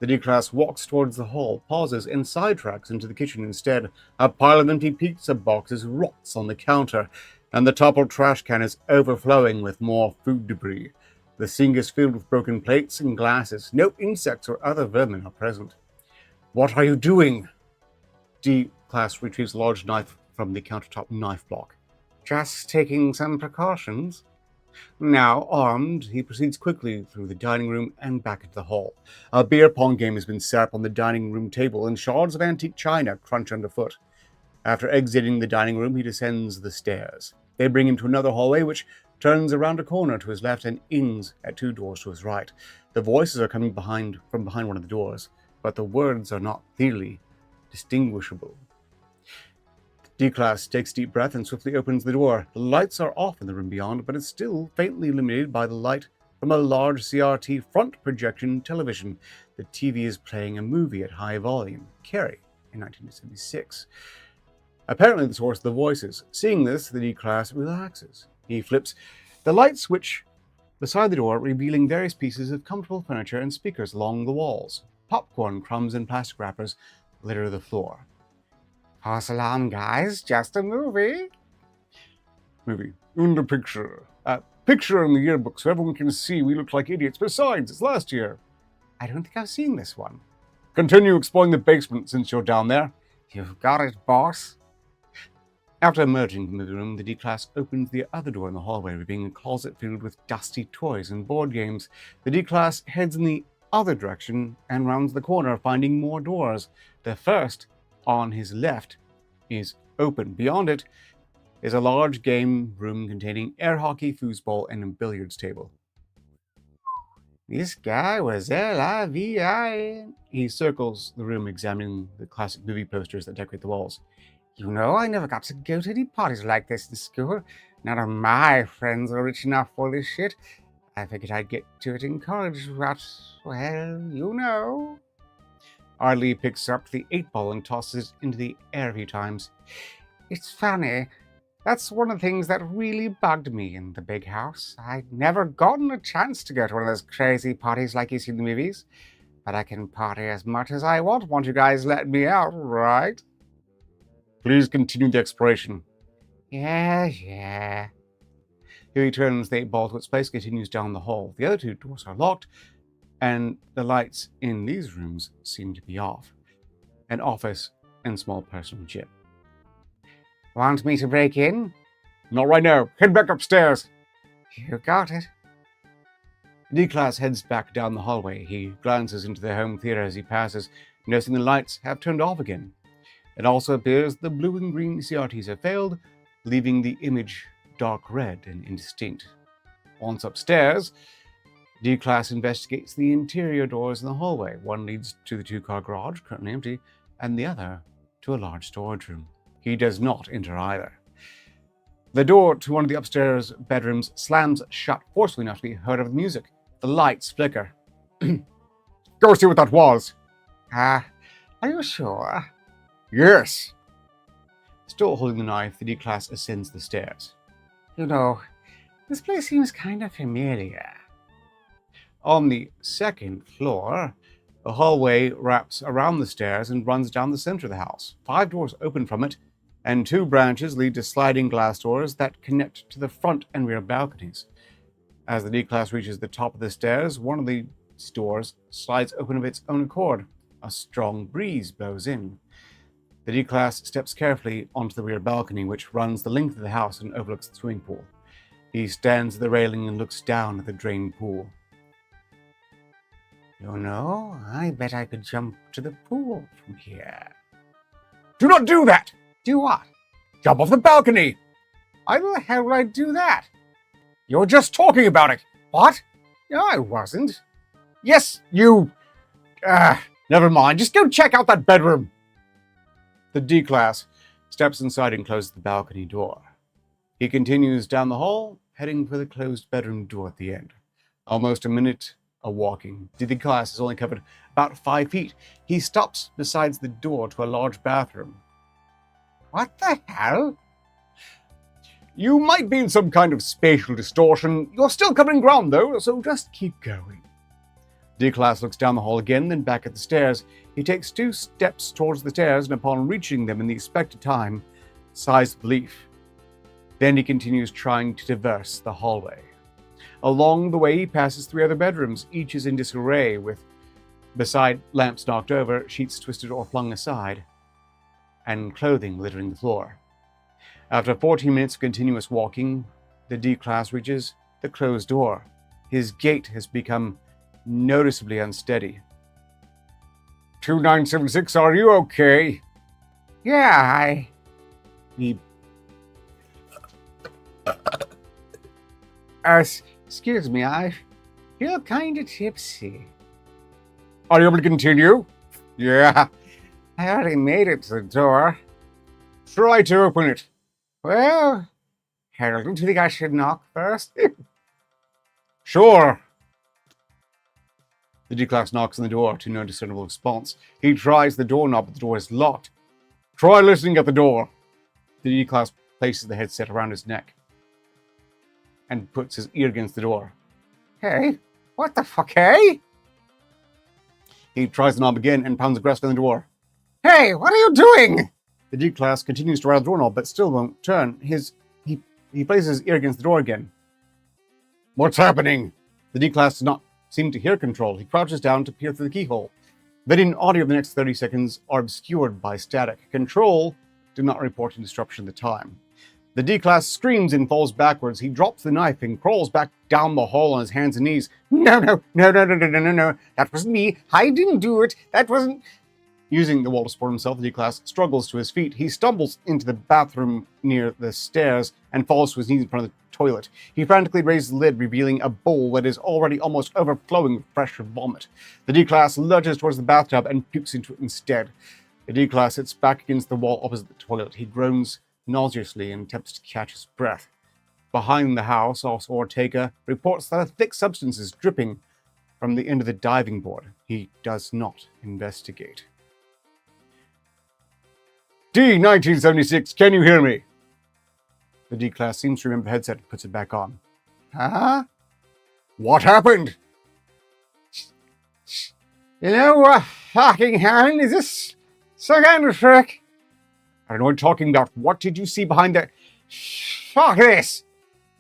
The D-Class walks towards the hall, pauses, and sidetracks into the kitchen instead. A pile of empty pizza boxes rots on the counter, and the toppled trash can is overflowing with more food debris. The sink is filled with broken plates and glasses. No insects or other vermin are present. What are you doing? D-Class retrieves a large knife from the countertop knife block. Just taking some precautions. Now armed, he proceeds quickly through the dining room and back into the hall. A beer pong game has been set up on the dining room table, and shards of antique china crunch underfoot. After exiting the dining room, he descends the stairs. They bring him to another hallway, which turns around a corner to his left and ends at 2 doors to his right. The voices are coming from behind one of the doors, but the words are not clearly distinguishable. D-Class takes a deep breath and swiftly opens the door. The lights are off in the room beyond, but it's still faintly illuminated by the light from a large CRT front projection television. The TV is playing a movie at high volume, Carrie, in 1976. Apparently the source of the voices. Seeing this, the D-Class relaxes. He flips the light switch beside the door, revealing various pieces of comfortable furniture and speakers along the walls. Popcorn crumbs and plastic wrappers litter the floor. Pass along, guys. Just a movie. Movie. In the picture. Picture in the yearbook so everyone can see we look like idiots. Besides, it's last year. I don't think I've seen this one. Continue exploring the basement since you're down there. You've got it, boss. After emerging from the room, the D-Class opens the other door in the hallway, revealing a closet filled with dusty toys and board games. The D-Class heads in the other direction and rounds the corner, finding more doors. The first, on his left, is open. Beyond it is a large game room containing air hockey, foosball, and a billiards table. This guy was L-I-V-I. He circles the room, examining the classic movie posters that decorate the walls. You know, I never got to go to any parties like this in school. None of my friends were rich enough for this shit. I figured I'd get to it in college, but, well, you know. Arlie picks up the 8-ball and tosses it into the air a few times. It's funny. That's one of the things that really bugged me in the big house. I'd never gotten a chance to go to one of those crazy parties like you see in the movies. But I can party as much as I want once you guys let me out, right? Please continue the exploration. Yeah. Here he turns the 8-ball to its place, continues down the hall. The other 2 doors are locked, and the lights in these rooms seem to be off. An office and small personal gym. Want me to break in? Not right now. Head back upstairs. You got it. D-Class heads back down the hallway. He glances into the home theater as he passes, noticing the lights have turned off again. It also appears the blue and green CRTs have failed, leaving the image dark red and indistinct. Once upstairs, D-Class investigates the interior doors in the hallway. One leads to the 2-car garage, currently empty, and the other to a large storage room. He does not enter either. The door to one of the upstairs bedrooms slams shut forcefully enough to be heard over the music. The lights flicker. Go see what that was. Are you sure? Yes. Still holding the knife, the D-Class ascends the stairs. You know, this place seems kind of familiar. On the 2nd floor, the hallway wraps around the stairs and runs down the center of the house. 5 doors open from it, and 2 branches lead to sliding glass doors that connect to the front and rear balconies. As the D-Class reaches the top of the stairs, one of the doors slides open of its own accord. A strong breeze blows in. The D-Class steps carefully onto the rear balcony, which runs the length of the house and overlooks the swimming pool. He stands at the railing and looks down at the drained pool. You know, I bet I could jump to the pool from here. Do not do that! Do what? Jump off the balcony! Why the hell would I do that? You're just talking about it. What? No, I wasn't. Yes, you... never mind. Just go check out that bedroom. The D-Class steps inside and closes the balcony door. He continues down the hall, heading for the closed bedroom door at the end. Almost a minute of walking. The D-Class has only covered about 5 feet. He stops beside the door to a large bathroom. What the hell? You might be in some kind of spatial distortion. You're still covering ground, though, so just keep going. D-Class looks down the hall again, then back at the stairs. He takes 2 steps towards the stairs, and upon reaching them in the expected time, sighs with relief. Then he continues trying to traverse the hallway. Along the way, he passes 3 other bedrooms. Each is in disarray, with beside lamps knocked over, sheets twisted or flung aside, and clothing littering the floor. After 14 minutes of continuous walking, the D-Class reaches the closed door. His gait has become noticeably unsteady. 2976, are you okay? Yeah, He... excuse me, I feel kind of tipsy. Are you able to continue? Yeah, I already made it to the door. Try to open it. Well, Harold, don't you think I should knock first? Sure. The D-Class knocks on the door to no discernible response. He tries the doorknob, but the door is locked. Try listening at the door. The D-Class places the headset around his neck and puts his ear against the door. Hey, what the fuck, hey? He tries the knob again and pounds aggressively on the door. Hey, what are you doing? The D-Class continues to rattle the doorknob, but still won't turn. He places his ear against the door again. What's happening? The D-Class does not seem to hear control. He crouches down to peer through the keyhole. Video and audio of the next 30 seconds are obscured by static. Control did not report a disruption at the time. The D-Class screams and falls backwards. He drops the knife and crawls back down the hall on his hands and knees. No. That wasn't me. I didn't do it. That wasn't... Using the wall to support himself, the D-Class struggles to his feet. He stumbles into the bathroom near the stairs and falls to his knees in front of the toilet. He frantically raises the lid, revealing a bowl that is already almost overflowing with fresh vomit. The D-Class lurches towards the bathtub and pukes into it instead. The D-Class sits back against the wall opposite the toilet. He groans nauseously and attempts to catch his breath. Behind the house, also Ortega reports that a thick substance is dripping from the end of the diving board. He does not investigate. D-1976, can you hear me? The D-Class seems to remember the headset and puts it back on. Huh? What happened? You know what fucking happened? Is this some kind of trick? I don't know what you're talking about. What did you see behind that? Fuck this!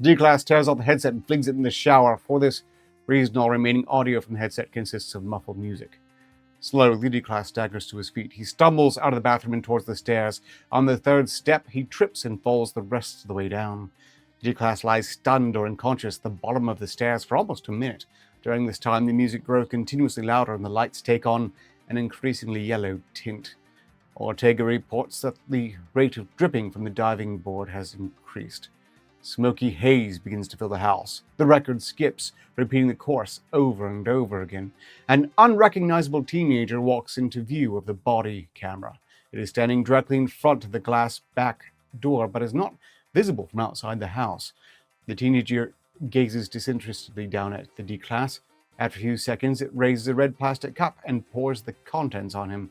D-Class tears off the headset and flings it in the shower. For this reason, all remaining audio from the headset consists of muffled music. Slowly, D-Class staggers to his feet. He stumbles out of the bathroom and towards the stairs. On the 3rd step, he trips and falls the rest of the way down. D-Class lies stunned or unconscious at the bottom of the stairs for almost a minute. During this time, the music grows continuously louder and the lights take on an increasingly yellow tint. Ortega reports that the rate of dripping from the diving board has increased. Smoky haze begins to fill the house. The record skips, repeating the chorus over and over again. An unrecognizable teenager walks into view of the body camera. It is standing directly in front of the glass back door, but is not visible from outside the house. The teenager gazes disinterestedly down at the D-Class. After a few seconds, it raises a red plastic cup and pours the contents on him.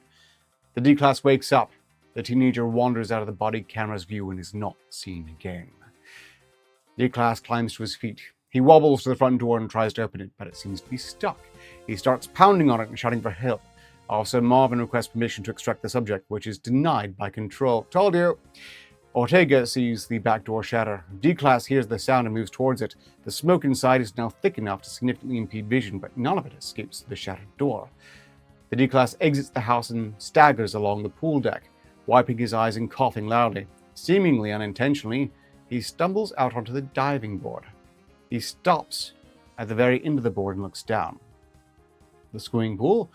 The D-Class wakes up. The teenager wanders out of the body camera's view and is not seen again. D-Class climbs to his feet. He wobbles to the front door and tries to open it, but it seems to be stuck. He starts pounding on it and shouting for help. Officer Marvin requests permission to extract the subject, which is denied by Control. Told you! Ortega sees the back door shatter. D-Class hears the sound and moves towards it. The smoke inside is now thick enough to significantly impede vision, but none of it escapes the shattered door. The D-Class exits the house and staggers along the pool deck, wiping his eyes and coughing loudly. Seemingly unintentionally, he stumbles out onto the diving board. He stops at the very end of the board and looks down. The swimming pool,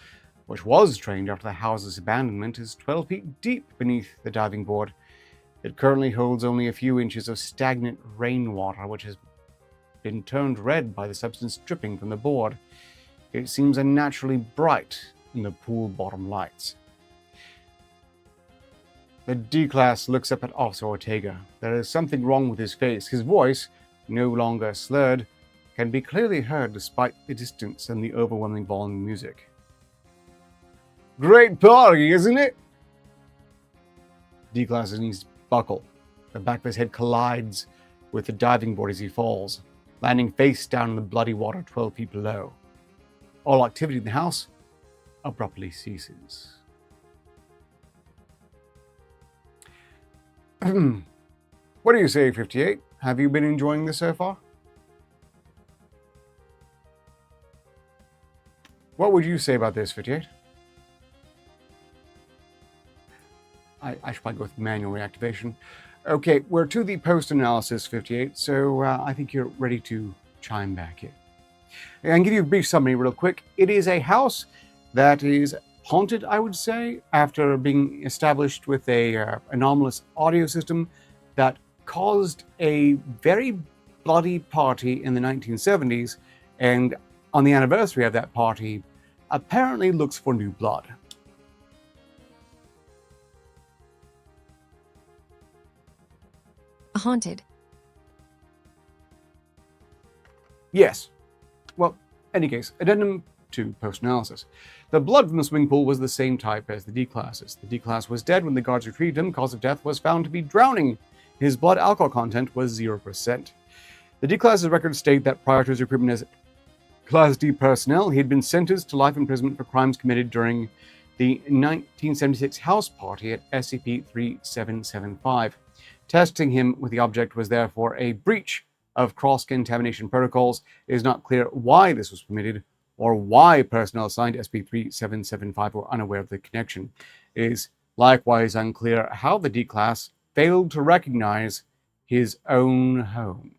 which was drained after the house's abandonment, is 12 feet deep beneath the diving board. It currently holds only a few inches of stagnant rainwater, which has been turned red by the substance dripping from the board. It seems unnaturally bright in the pool bottom lights. The D-Class looks up at Officer Ortega. There is something wrong with his face. His voice, no longer slurred, can be clearly heard despite the distance and the overwhelming volume of music. Great party, isn't it? D-Class's knees buckle. The back of his head collides with the diving board as he falls, landing face down in the bloody water 12 feet below. All activity in the house abruptly ceases. What do you say, 58? Have you been enjoying this so far? What would you say about this, 58? I should probably go with manual reactivation. Okay, we're to the post-analysis, 58, so I think you're ready to chime back in. I can give you a brief summary real quick. It is a house that is haunted, I would say, after being established with a anomalous audio system that caused a very bloody party in the 1970s, and on the anniversary of that party, apparently looks for new blood. Haunted. Yes. Well, any case, addendum to post-analysis. The blood from the swimming pool was the same type as the D-classes. The D-class was dead when the guards retrieved him. Cause of death was found to be drowning. His blood alcohol content was 0%. The D-class's records state that prior to his recruitment as Class D personnel, he had been sentenced to life imprisonment for crimes committed during the 1976 house party at SCP-3775. Testing him with the object was therefore a breach of cross-contamination protocols. It is not clear why this was permitted or why personnel assigned to SCP-3775 were unaware of the connection. It is likewise unclear how the D-class failed to recognize his own home.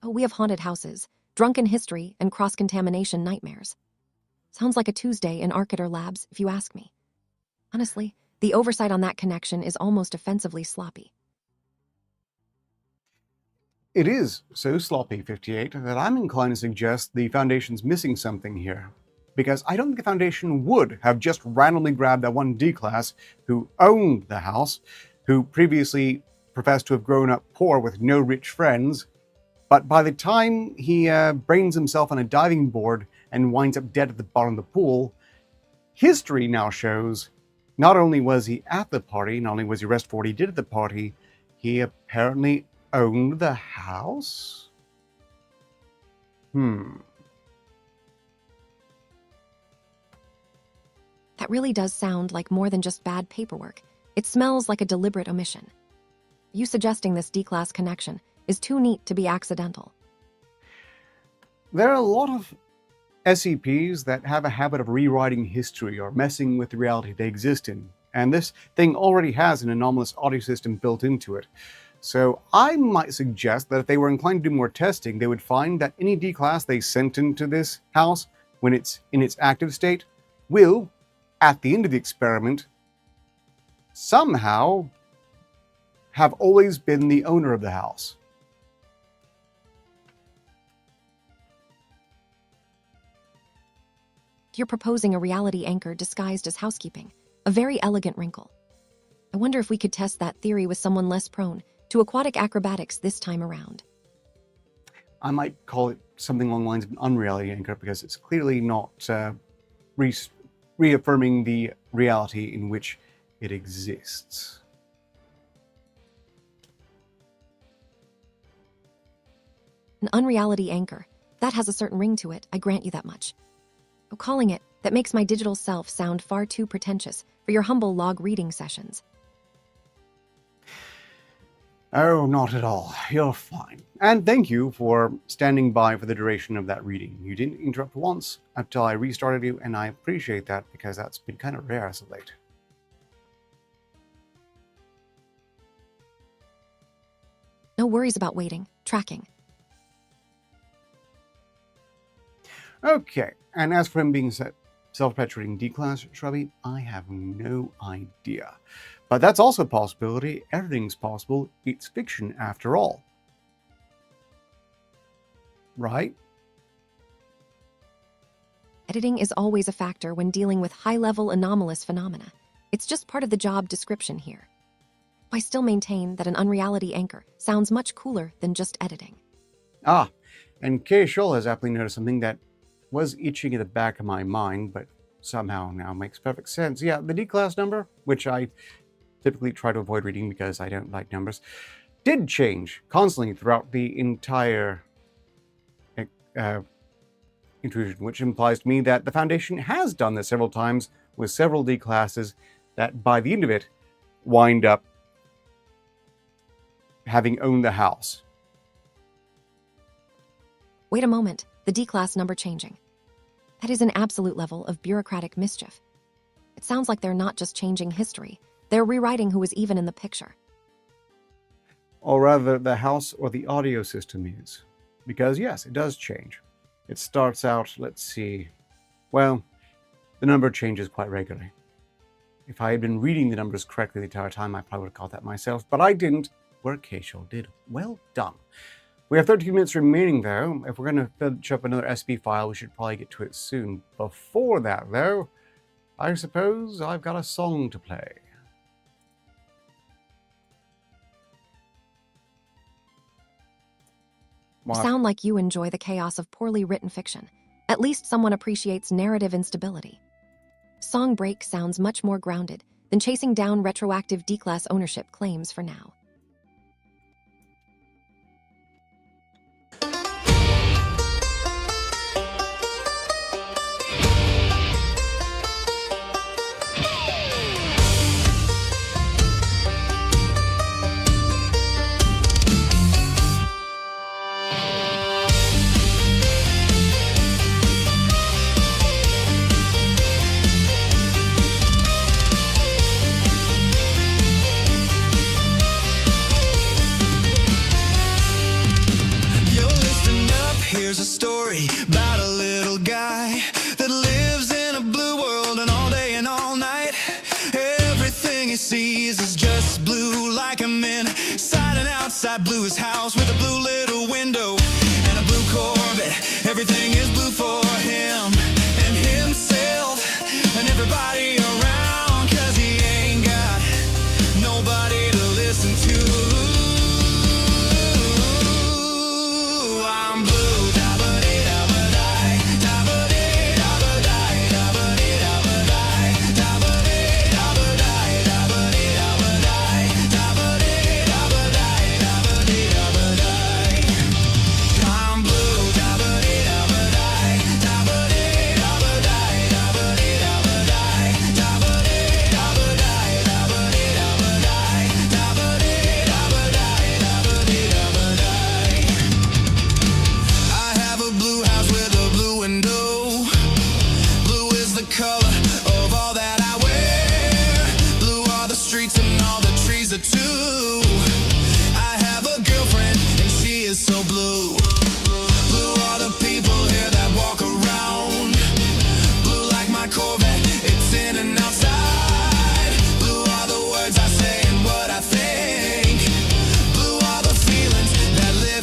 So we have haunted houses, drunken history, and cross-contamination nightmares. Sounds like a Tuesday in Arcador Labs, if you ask me. Honestly, the oversight on that connection is almost offensively sloppy. It is so sloppy, 58, that I'm inclined to suggest the Foundation's missing something here. Because I don't think the Foundation would have just randomly grabbed that one D-class who owned the house, who previously professed to have grown up poor with no rich friends, but by the time he brains himself on a diving board and winds up dead at the bottom of the pool, history now shows not only was he at the party, not only was he arrested for what he did at the party, he apparently owned the house? That really does sound like more than just bad paperwork. It smells like a deliberate omission. You suggesting this D-class connection is too neat to be accidental. There are a lot of SCPs that have a habit of rewriting history or messing with the reality they exist in, and this thing already has an anomalous audio system built into it. So I might suggest that if they were inclined to do more testing, they would find that any D-class they sent into this house when it's in its active state will, at the end of the experiment, somehow have always been the owner of the house. You're proposing a reality anchor disguised as housekeeping, a very elegant wrinkle. I wonder if we could test that theory with someone less prone to aquatic acrobatics this time around. I might call it something along the lines of an unreality anchor because it's clearly not reaffirming the reality in which it exists. An unreality anchor. That has a certain ring to it, I grant you that much. But calling it, that makes my digital self sound far too pretentious for your humble log reading sessions. Oh, not at all. You're fine. And thank you for standing by for the duration of that reading. You didn't interrupt once until I restarted you, and I appreciate that because that's been kind of rare as of late. No worries about waiting, tracking. Okay, and as for him being self-perpetuating D-class, Shrubby, I have no idea. But that's also a possibility. Everything's possible. It's fiction after all. Right? Editing is always a factor when dealing with high-level anomalous phenomena. It's just part of the job description here. I still maintain that an unreality anchor sounds much cooler than just editing. Ah, and Kay Scholl has aptly noticed something that was itching in the back of my mind, but somehow now makes perfect sense. Yeah, the D-class number, which I typically try to avoid reading because I don't like numbers. did change constantly throughout the entire intrusion, which implies to me that the Foundation has done this several times with several D classes that by the end of it wind up having owned the house. Wait a moment, the D-class number changing. That is an absolute level of bureaucratic mischief. It sounds like they're not just changing history, they're rewriting who was even in the picture. Or rather, the house or the audio system is. Because yes, it does change. It starts out, let's see, well, the number changes quite regularly. If I had been reading the numbers correctly the entire time, I probably would have caught that myself, but I didn't, where Keishel did. Well done. We have 13 minutes remaining, though. If we're going to finish up another SB file, we should probably get to it soon. Before that, though, I suppose I've got a song to play. You sound like you enjoy the chaos of poorly written fiction. At least someone appreciates narrative instability. Song Break sounds much more grounded than chasing down retroactive D-class ownership claims for now. Here's a story about a little guy that lives in a blue world, and all day and all night everything he sees is just blue, like him inside and outside. Blue his house with a blue little window and a blue Corvette. Everything is blue for him and himself and everybody around, 'cause he ain't got nobody to listen to. I'm blue.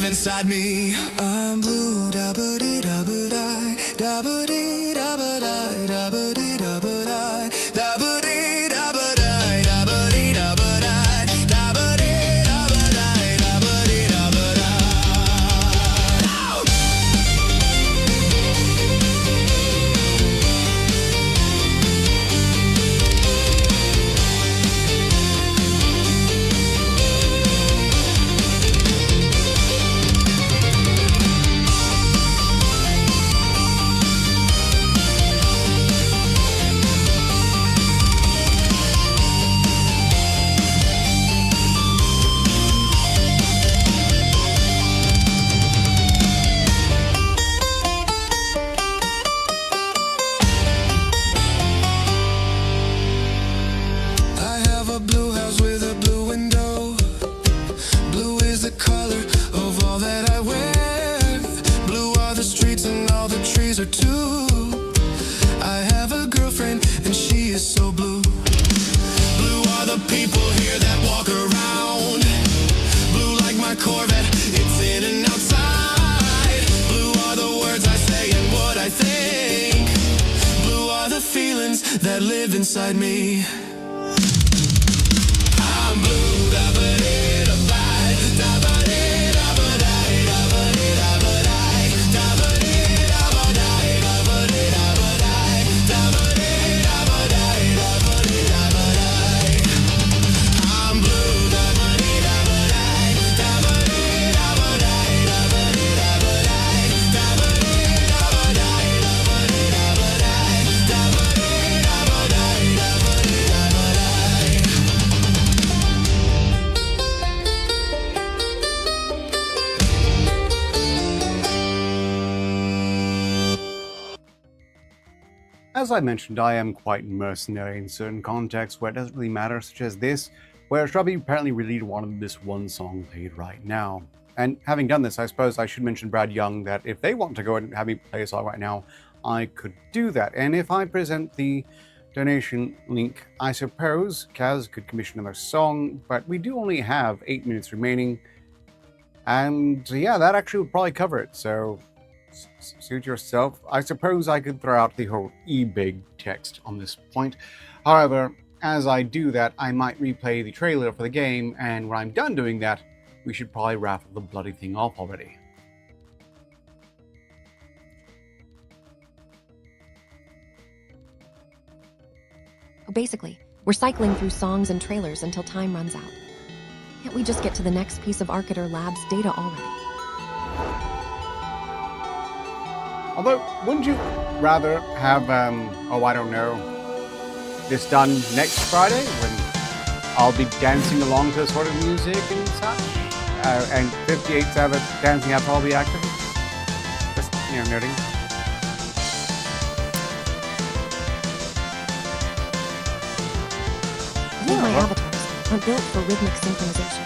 Inside me, I'm blue. Da ba dee da ba die, da ba dee da ba die, da ba dee da ba die, da ba dee da ba die, da ba dee da ba die, da ba dee da ba die, da ba dee da ba die. That live inside me. I'm blue. Da ba dee da ba da ba dee da ba die, da ba dee da ba die, da ba dee da ba die, da ba dee da ba die, da ba dee da ba die, da ba dee da ba die. I'm blue. Da ba dee da ba die, da As I mentioned, I am quite mercenary in certain contexts where it doesn't really matter, such as this, where Shrubby apparently really wanted this one song played right now. And having done this, I suppose I should mention Brad Young that if they want to go and have me play a song right now, I could do that. And if I present the donation link, I suppose Kaz could commission another song, but we do only have 8 minutes remaining. And yeah, that actually would probably cover it, so suit yourself. I suppose I could throw out the whole e-big text on this point. However, as I do that, I might replay the trailer for the game, and when I'm done doing that, we should probably raffle the bloody thing off already. Basically, we're cycling through songs and trailers until time runs out. Can't we just get to the next piece of Arcater Labs data already? Although, wouldn't you rather have, I don't know, this done next Friday when I'll be dancing along to sort of music and such? And 58 Sabbath dancing app will be active? Just, noting. I think my avatars aren't built for rhythmic synchronization.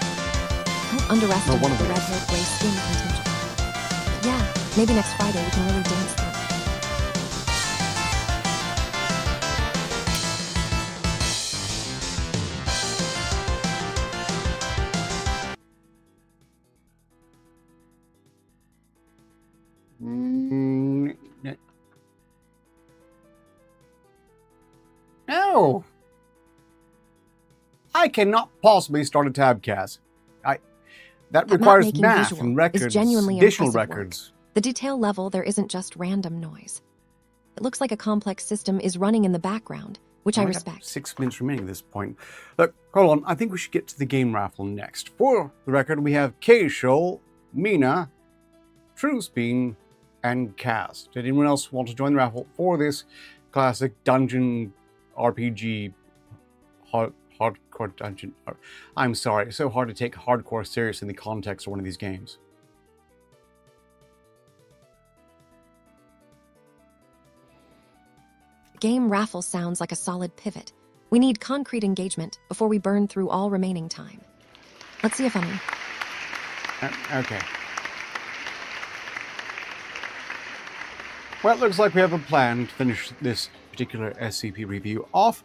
Don't underestimate the red-haired gray skin contingent. But yeah, maybe next Friday we can really dance through it. No! I cannot possibly start a tab, Kaz. That requires math and records, additional records. The detail level, there isn't just random noise. It looks like a complex system is running in the background, which I respect. 6 minutes remaining at this point. Look, hold on. I think we should get to the game raffle next. For the record, we have K-Shoal, Mina, Truespeen, and Kaz. Did anyone else want to join the raffle for this classic dungeon RPG hardcore dungeon? I'm sorry, it's so hard to take hardcore serious in the context of one of these games. Game raffle sounds like a solid pivot. We need concrete engagement before we burn through all remaining time. Let's see if I'm in. Okay. Well, it looks like we have a plan to finish this particular SCP review off.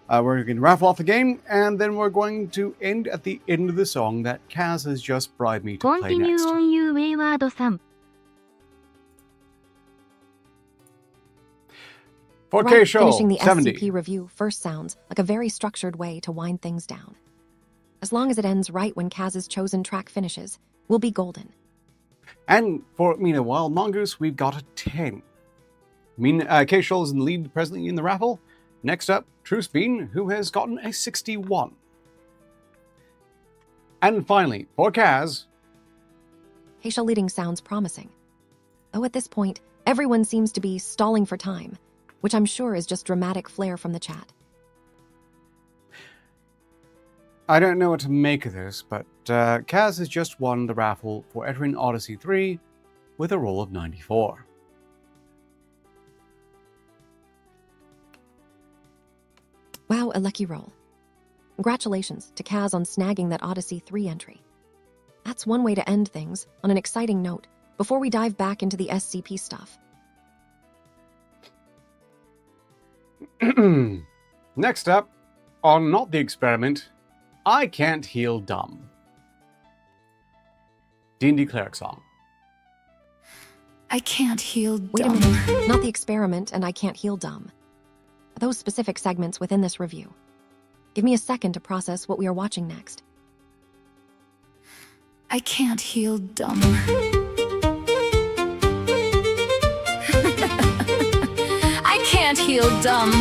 We're going to raffle off the game, and then we're going to end at the end of the song that Kaz has just bribed me to play next. on you, Wayward-san. For Right, K-Shoal, finishing the 70. SCP review first sounds like a very structured way to wind things down. As long as it ends right when Kaz's chosen track finishes, we'll be golden. And for Mina Wild Mongoose, we've got a 10. K-Shoal is in the lead presently in the raffle. Next up, Truespeen, who has gotten a 61. And finally, for Kaz, Haitian leading sounds promising. Though at this point, everyone seems to be stalling for time, which I'm sure is just dramatic flair from the chat. I don't know what to make of this, but Kaz has just won the raffle for entering Odyssey 3 with a roll of 94. Wow, a lucky roll. Congratulations to Kaz on snagging that Odyssey 3 entry. That's one way to end things, on an exciting note, before we dive back into the SCP stuff. Next up, on Not the Experiment, I Can't Heal Dumb. D&D Cleric song. I can't heal dumb. Wait a minute, not the experiment and I can't heal dumb. Those specific segments within this review. Give me a second to process what we are watching next. I can't heal dumb. I can't heal dumb.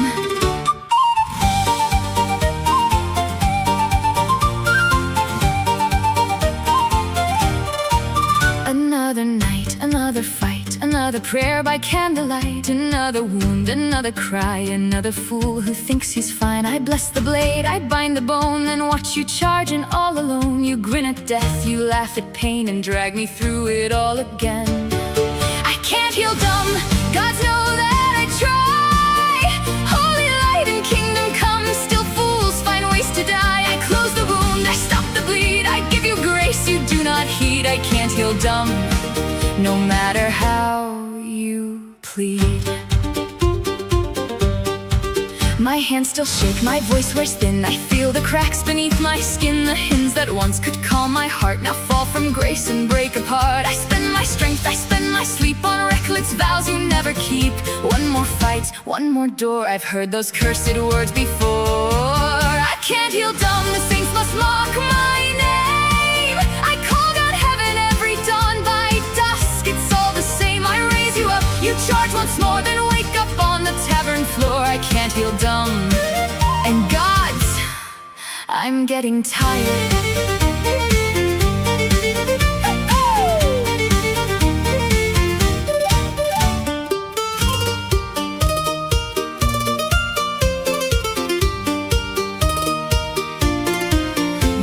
Another night, another fight, another prayer by candlelight, another wound, another cry, another fool who thinks he's fine. I bless the blade, I bind the bone, and watch you charging all alone. You grin at death, you laugh at pain, and drag me through it all again. I can't heal dumb, gods know that I try. dumb, no matter how you plead. My hands still shake, my voice wears thin. I feel the cracks beneath my skin. The hints that once could calm my heart now fall from grace and break apart. I spend my strength, I spend my sleep on reckless vows you never keep. One more fight, one more door. I've heard those cursed words before. I can't heal dumb, the saints must mock my name. I call down heaven every dawn by dusk. It's all the same, I raise you up. You charge once more, then wake up on the tavern floor. I can't heal dumb. And gods, I'm getting tired.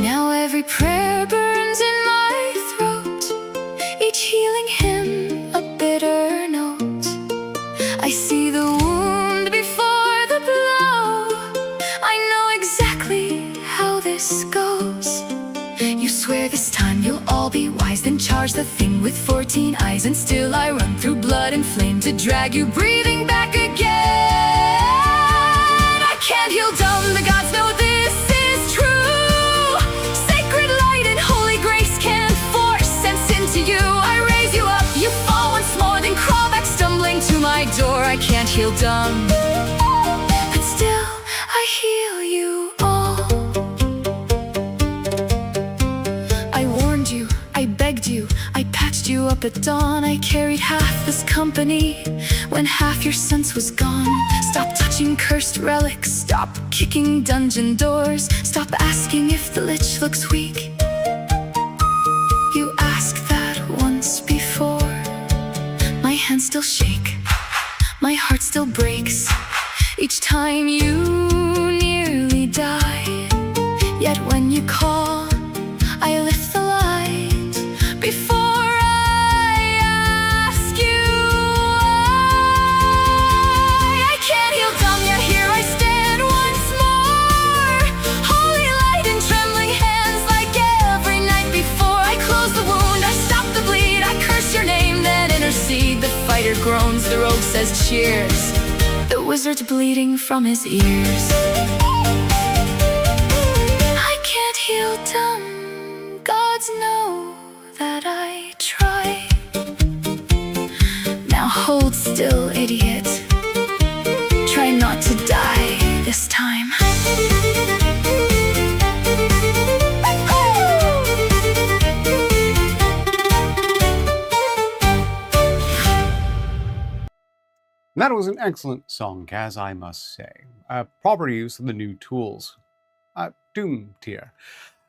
Now every prayer burns in my throat, each healing hymn a bitter note. I see the wound before the blow. I know exactly how this goes. You swear this time you'll all be wise, then charge the thing with 14 eyes. And still I run through blood and flame to drag you breathing back again. I can't heal dumb, the gods know this is true. Sacred light and holy grace can't force sense into you. I raise you up, you fall once more, then crawl back stumbling to my door. I can't heal dumb, but still I heal you all. I warned you, I begged you, I patched you up at dawn. I carried half this company when half your sense was gone. Stop touching cursed relics, stop kicking dungeon doors. Stop asking if the lich looks weak. You asked that once before. My hands still shake, my heart still breaks each time you nearly die. Yet when you call, I lift the light before I ask you why. I can't heal dumb, yet here I stand once more. Holy light and trembling hands like every night before. I close the wound, I stop the bleed, I curse your name, then intercede. The fighter groans, the rogue says cheers. The wizard's bleeding from his ears. I can't heal dumb, gods know that I try. Now hold still, idiot. Try not to die this time. That was an excellent song, Kaz, I must say. Proper use of the new tools. Doom tier.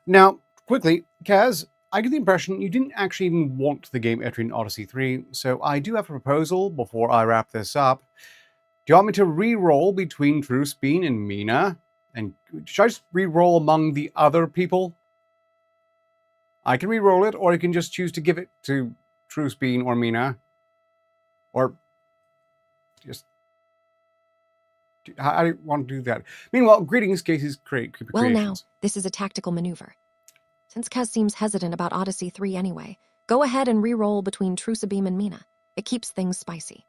Now, quickly, Kaz, I get the impression you didn't actually even want the game Etrian Odyssey 3, so I do have a proposal before I wrap this up. Do you want me to re-roll between Trucebean and Mina? And should I just re-roll among the other people? I can re-roll it, or you can just choose to give it to Trucebean or Mina. Or just... I don't want to do that. Meanwhile, greetings, cases, creepy Well, now, creations. this is a tactical maneuver. Since Kaz seems hesitant about Odyssey 3 anyway, go ahead and re-roll between Trucebeam and Mina. It keeps things spicy.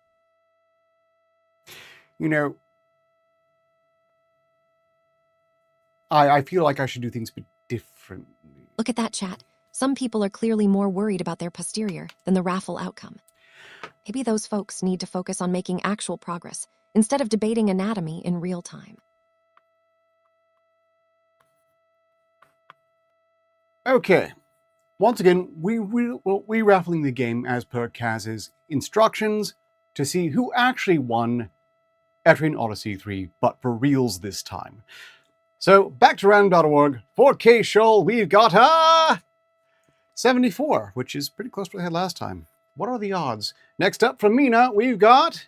You know, I feel like I should do things a bit differently. Look at that, chat. Some people are clearly more worried about their posterior than the raffle outcome. Maybe those folks need to focus on making actual progress instead of debating anatomy in real time. Okay. Once again, we're raffling the game as per Kaz's instructions to see who actually won Etrian Odyssey 3, but for reals this time. So, back to random.org. For K-Shoal, we've got 74, which is pretty close to what we had last time. What are the odds? Next up from Mina, we've got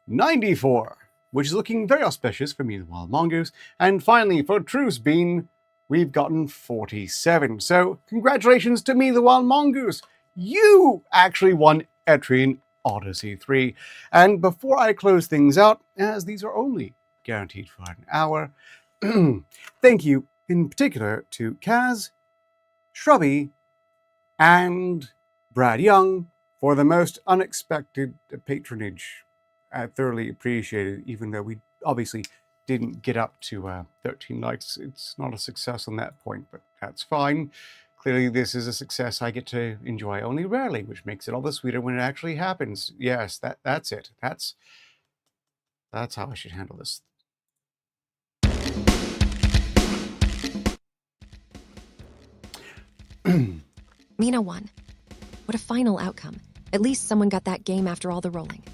94, which is looking very auspicious for me, the Wild Mongoose. And finally, for Trucebean, we've gotten 47. So, congratulations to me, the Wild Mongoose. You actually won Etrian Odyssey 3. And before I close things out, as these are only guaranteed for an hour, thank you in particular to Kaz, Shrubby, and Brad Young for the most unexpected patronage. Thoroughly appreciated, even though we obviously didn't get up to 13 likes. It's not a success on that point, but that's fine. Clearly, this is a success I get to enjoy only rarely, which makes it all the sweeter when it actually happens. Yes, that's it. That's how I should handle this. Mina won. What a final outcome. At least someone got that game after all the rolling.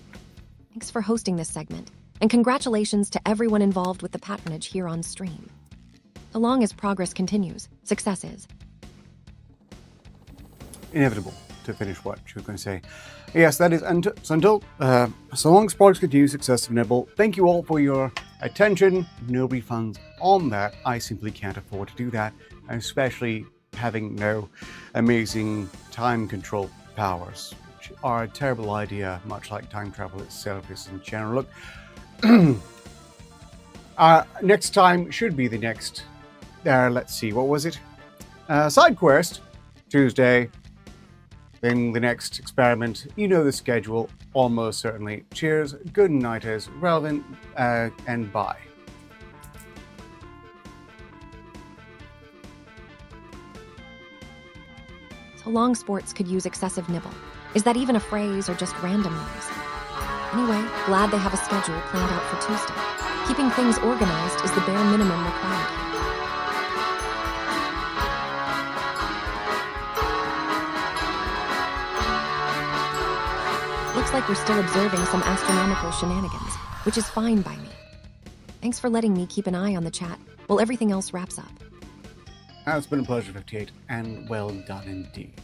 Thanks for hosting this segment, and congratulations to everyone involved with the patronage here on stream. So long as progress continues, success is inevitable to finish what she was going to say. Yes, that is until so long as progress continues, success is inevitable. Thank you all for your attention. No refunds on that. I simply can't afford to do that, especially having no amazing time control powers, which are a terrible idea, much like time travel itself is in general. Look, next time should be the next, let's see, what was it? Side quest, Tuesday. Then the next experiment, you know the schedule, almost certainly. Cheers, good night as relevant, and bye. so long sports could use excessive nibble. Is that even a phrase or just random noise? Anyway, glad they have a schedule planned out for Tuesday. Keeping things organized is the bare minimum required here. Looks like we're still observing some astronomical shenanigans, which is fine by me. Thanks for letting me keep an eye on the chat while everything else wraps up. It's been a pleasure, 58, and well done indeed.